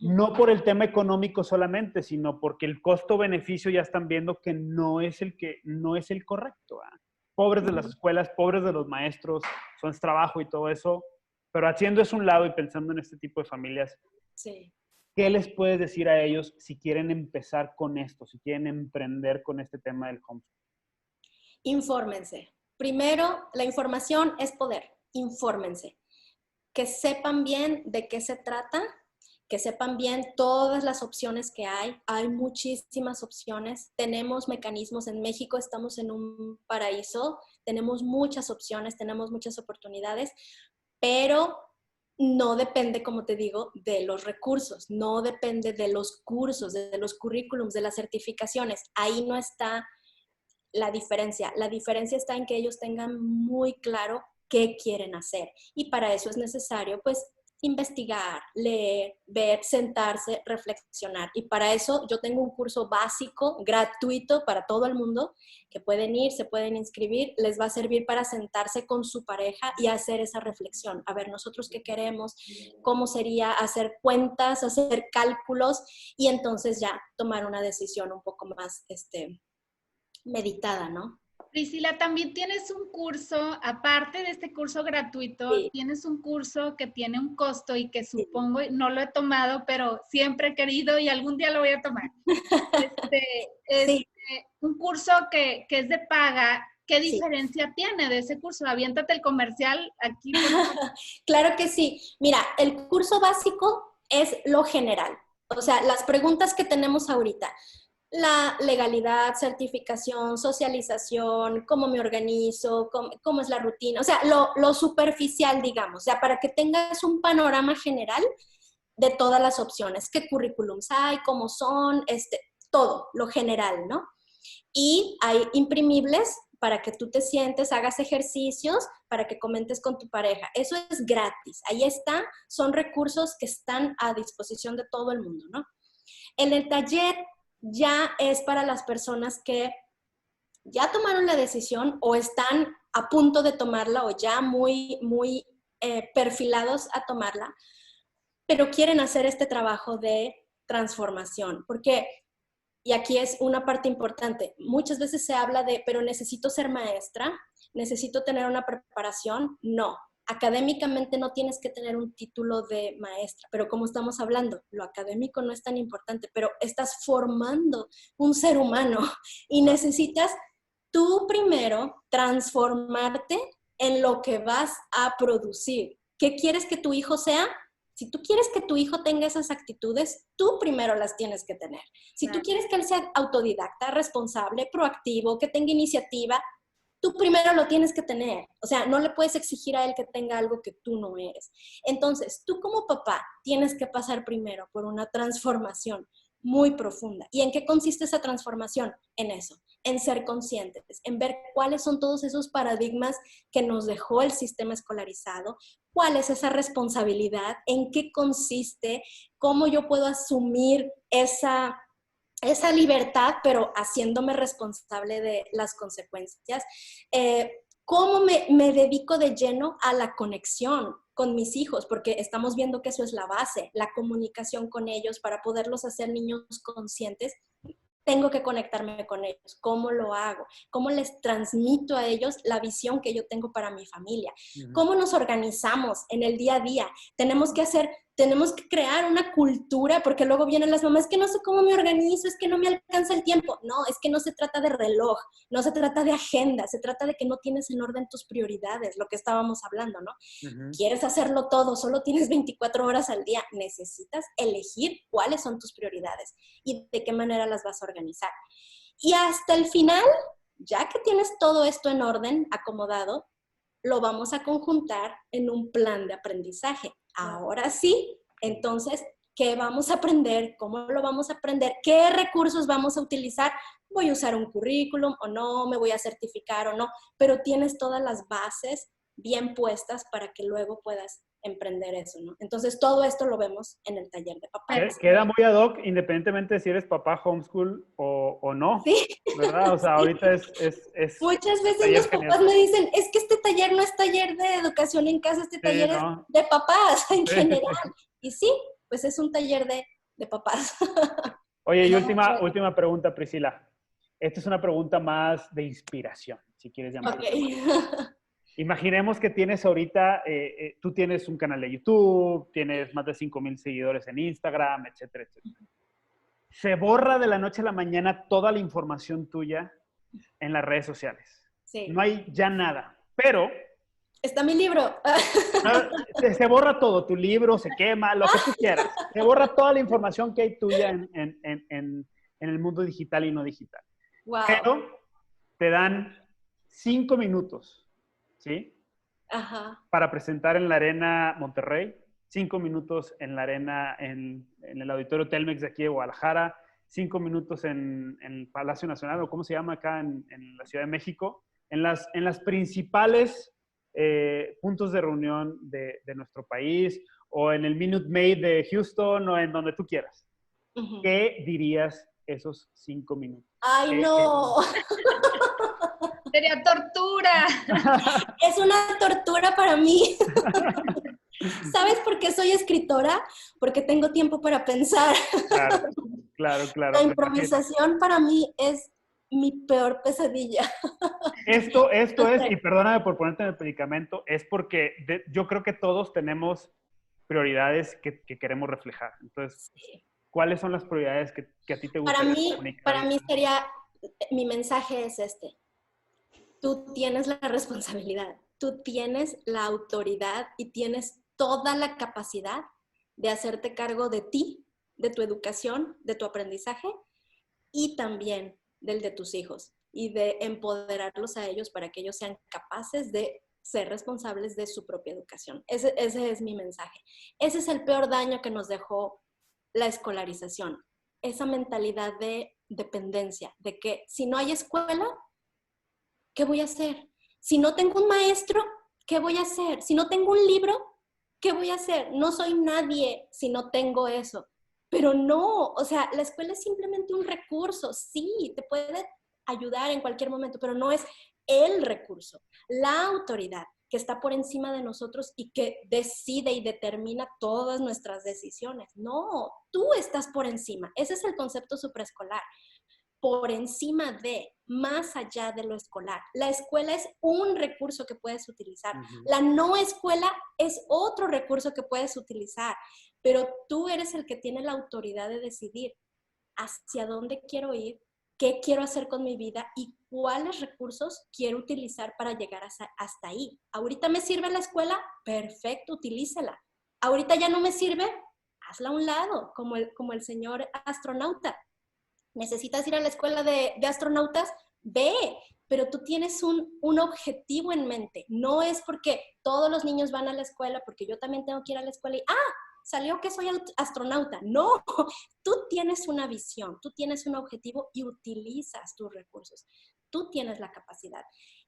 No por el tema económico solamente, sino porque el costo-beneficio ya están viendo que no es el correcto. ¿Eh? Pobres de las escuelas, pobres de los maestros, son trabajo y todo eso, pero haciendo eso a un lado y pensando en este tipo de familias, Sí. ¿qué les puedes decir a ellos si quieren empezar con esto, si quieren emprender con este tema del homeschool? Infórmense. Primero, la información es poder. Infórmense. Que sepan bien de qué se trata, que sepan bien todas las opciones que hay. Hay muchísimas opciones. Tenemos mecanismos. En México estamos en un paraíso. Tenemos muchas opciones, tenemos muchas oportunidades, pero no depende, como te digo, de los recursos, no depende de los cursos, de los currículums, de las certificaciones. Ahí no está la diferencia. La diferencia está en que ellos tengan muy claro qué quieren hacer. Y para eso es necesario, pues, investigar, leer, ver, sentarse, reflexionar. Y para eso yo tengo un curso básico, gratuito para todo el mundo, que pueden ir, se pueden inscribir, les va a servir para sentarse con su pareja y hacer esa reflexión. A ver, nosotros qué queremos, cómo sería hacer cuentas, hacer cálculos y entonces ya tomar una decisión un poco más, meditada, ¿no? Priscila, también tienes un curso, aparte de este curso gratuito, Sí. tienes un curso que tiene un costo y que supongo, no lo he tomado, pero siempre he querido y algún día lo voy a tomar. Sí. Un curso que es de paga. ¿Qué Sí. diferencia tiene de ese curso? Aviéntate el comercial aquí. Claro que sí. Mira, el curso básico es lo general. O sea, las preguntas que tenemos ahorita. La legalidad, certificación, socialización, cómo me organizo, cómo es la rutina, o sea, lo superficial, digamos, o sea, para que tengas un panorama general de todas las opciones, qué currículums hay, cómo son, todo, lo general, ¿no? Y hay imprimibles para que tú te sientes, hagas ejercicios, para que comentes con tu pareja. Eso es gratis, ahí está, son recursos que están a disposición de todo el mundo, ¿no? En el taller ya es para las personas que ya tomaron la decisión o están a punto de tomarla o ya muy, muy perfilados a tomarla, pero quieren hacer este trabajo de transformación. Porque, y aquí es una parte importante, muchas veces se habla de, pero necesito ser maestra, necesito tener una preparación. No, académicamente no tienes que tener un título de maestra, pero como estamos hablando, lo académico no es tan importante, pero estás formando un ser humano y necesitas tú primero transformarte en lo que vas a producir. ¿Qué quieres que tu hijo sea? Si tú quieres que tu hijo tenga esas actitudes, tú primero las tienes que tener. Si tú quieres que él sea autodidacta, responsable, proactivo, que tenga iniciativa, tú primero lo tienes que tener. O sea, no le puedes exigir a él que tenga algo que tú no eres. Entonces, tú como papá tienes que pasar primero por una transformación muy profunda. ¿Y en qué consiste esa transformación? En eso, en ser conscientes, en ver cuáles son todos esos paradigmas que nos dejó el sistema escolarizado, cuál es esa responsabilidad, en qué consiste, cómo yo puedo asumir esa libertad, pero haciéndome responsable de las consecuencias. ¿Cómo me dedico de lleno a la conexión con mis hijos? Porque estamos viendo que eso es la base, la comunicación con ellos para poderlos hacer niños conscientes. Tengo que conectarme con ellos. ¿Cómo lo hago? ¿Cómo les transmito a ellos la visión que yo tengo para mi familia? ¿Cómo nos organizamos en el día a día? Tenemos que crear una cultura, porque luego vienen las mamás, es que no sé cómo me organizo, es que no me alcanza el tiempo. No, es que no se trata de reloj, no se trata de agenda, se trata de que no tienes en orden tus prioridades, lo que estábamos hablando, ¿no? Quieres hacerlo todo, solo tienes 24 horas al día. Necesitas elegir cuáles son tus prioridades y de qué manera las vas a organizar. Y hasta el final, ya que tienes todo esto en orden, acomodado, lo vamos a conjuntar en un plan de aprendizaje. Ahora sí, entonces, ¿qué vamos a aprender? ¿Cómo lo vamos a aprender? ¿Qué recursos vamos a utilizar? ¿Voy a usar un currículum o no? ¿Me voy a certificar o no? Pero tienes todas las bases bien puestas para que luego puedas emprender eso, ¿no? Entonces, todo esto lo vemos en el taller de papás. Queda muy ad hoc, independientemente de si eres papá homeschool o no, sí. ¿verdad? O sea, ahorita es Muchas veces los papás me dicen, es que este taller no es taller de educación en casa, este taller es de papás en general. Y sí, pues es un taller de papás. Oye, y última pregunta, Priscila. Esta es una pregunta más de inspiración, si quieres llamarlo. Okay. Imaginemos que tienes ahorita, tú tienes un canal de YouTube, tienes más de 5,000 seguidores en Instagram, etcétera, etcétera. Se borra de la noche a la mañana toda la información tuya en las redes sociales. Sí. No hay ya nada, pero... Está mi libro. Se borra todo, tu libro se quema, lo que tú quieras. Se borra toda la información que hay tuya en el mundo digital y no digital. Wow. Pero te dan 5 minutos. ¿Sí? Ajá. Para presentar en la Arena Monterrey, 5 minutos en la Arena, en el Auditorio Telmex de aquí de Guadalajara, 5 minutos en el Palacio Nacional, o cómo se llama acá en la Ciudad de México, en las principales puntos de reunión de nuestro país, o en el Minute Maid de Houston, o en donde tú quieras. ¿Qué dirías esos 5 minutos? ¡Ay, no! Sería tortura. Es una tortura para mí. ¿Sabes por qué soy escritora? Porque tengo tiempo para pensar. Claro. La improvisación para mí es mi peor pesadilla. Esto es, y perdóname por ponerte en el predicamento, es porque yo creo que todos tenemos prioridades que queremos reflejar. Entonces, sí. ¿Cuáles son las prioridades que a ti te gustaría comunicar? Para mí sería, mi mensaje es este. Tú tienes la responsabilidad, tú tienes la autoridad y tienes toda la capacidad de hacerte cargo de ti, de tu educación, de tu aprendizaje y también del de tus hijos y de empoderarlos a ellos para que ellos sean capaces de ser responsables de su propia educación. Ese es mi mensaje. Ese es el peor daño que nos dejó la escolarización, esa mentalidad de dependencia, de que si no hay escuela, ¿qué voy a hacer? Si no tengo un maestro, ¿qué voy a hacer? Si no tengo un libro, ¿qué voy a hacer? No soy nadie si no tengo eso. Pero no, o sea, la escuela es simplemente un recurso. Sí, te puede ayudar en cualquier momento, pero no es el recurso. La autoridad que está por encima de nosotros y que decide y determina todas nuestras decisiones. No, tú estás por encima. Ese es el concepto supraescolar. Por encima de, más allá de lo escolar. La escuela es un recurso que puedes utilizar. La no escuela es otro recurso que puedes utilizar, pero tú eres el que tiene la autoridad de decidir hacia dónde quiero ir, qué quiero hacer con mi vida y cuáles recursos quiero utilizar para llegar hasta ahí. ¿Ahorita me sirve la escuela? Perfecto, utilícela. ¿Ahorita ya no me sirve? Hazla a un lado, como el señor astronauta. ¿Necesitas ir a la escuela de astronautas? Ve, pero tú tienes un objetivo en mente. No es porque todos los niños van a la escuela, porque yo también tengo que ir a la escuela y salió que soy astronauta. No, tú tienes una visión, tú tienes un objetivo y utilizas tus recursos. Tú tienes la capacidad.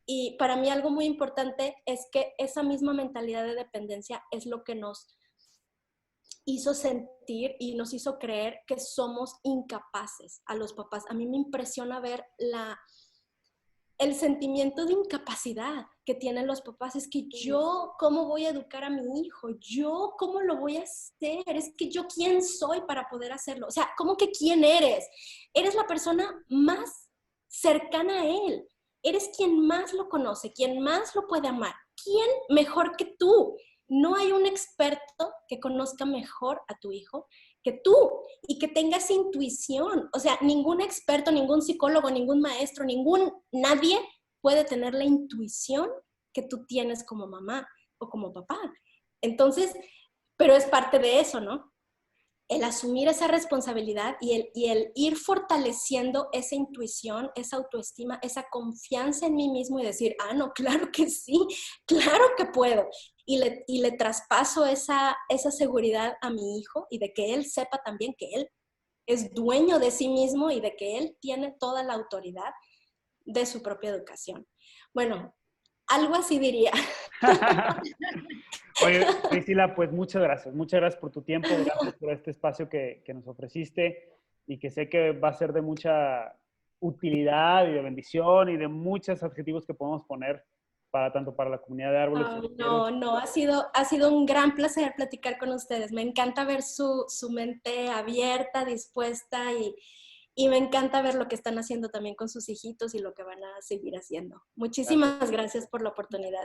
Y para mí algo muy importante es que esa misma mentalidad de dependencia es lo que nos hizo sentir y nos hizo creer que somos incapaces a los papás. A mí me impresiona ver el sentimiento de incapacidad que tienen los papás. Es que yo, ¿cómo voy a educar a mi hijo? Yo, ¿cómo lo voy a hacer? Es que yo, ¿quién soy para poder hacerlo? O sea, ¿cómo que quién eres? Eres la persona más cercana a él. Eres quien más lo conoce, quien más lo puede amar. ¿Quién mejor que tú? No hay un experto que conozca mejor a tu hijo que tú y que tenga esa intuición. O sea, ningún experto, ningún psicólogo, ningún maestro, nadie puede tener la intuición que tú tienes como mamá o como papá. Entonces, pero es parte de eso, ¿no? El asumir esa responsabilidad y el ir fortaleciendo esa intuición, esa autoestima, esa confianza en mí mismo y decir, no, claro que sí, claro que puedo. Y le traspaso esa seguridad a mi hijo y de que él sepa también que él es dueño de sí mismo y de que él tiene toda la autoridad de su propia educación. Bueno, algo así diría. Oye, Priscila, pues muchas gracias. Muchas gracias por tu tiempo, gracias por este espacio que nos ofreciste y que sé que va a ser de mucha utilidad y de bendición y de muchos adjetivos que podemos poner para tanto para la comunidad de árboles. No, ha sido un gran placer platicar con ustedes. Me encanta ver su mente abierta, dispuesta y me encanta ver lo que están haciendo también con sus hijitos y lo que van a seguir haciendo. Muchísimas gracias por la oportunidad.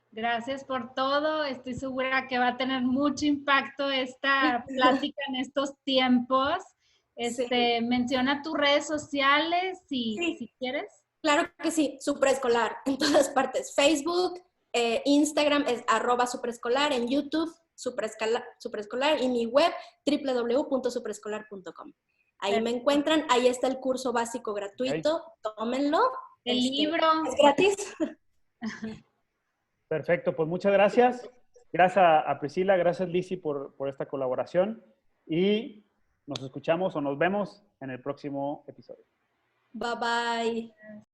Gracias por todo. Estoy segura que va a tener mucho impacto esta plática en estos tiempos. Sí. Menciona tus redes sociales si quieres. Claro que sí, Supraescolar en todas partes. Facebook, Instagram es @supraescolar, en YouTube Supraescolar y mi web www.supraescolar.com. Ahí me encuentran, ahí está el curso básico gratuito, tómenlo. El libro. Es gratis. Perfecto, pues muchas gracias. Gracias a Priscila, gracias Lizzy por esta colaboración y nos escuchamos o nos vemos en el próximo episodio. Bye bye.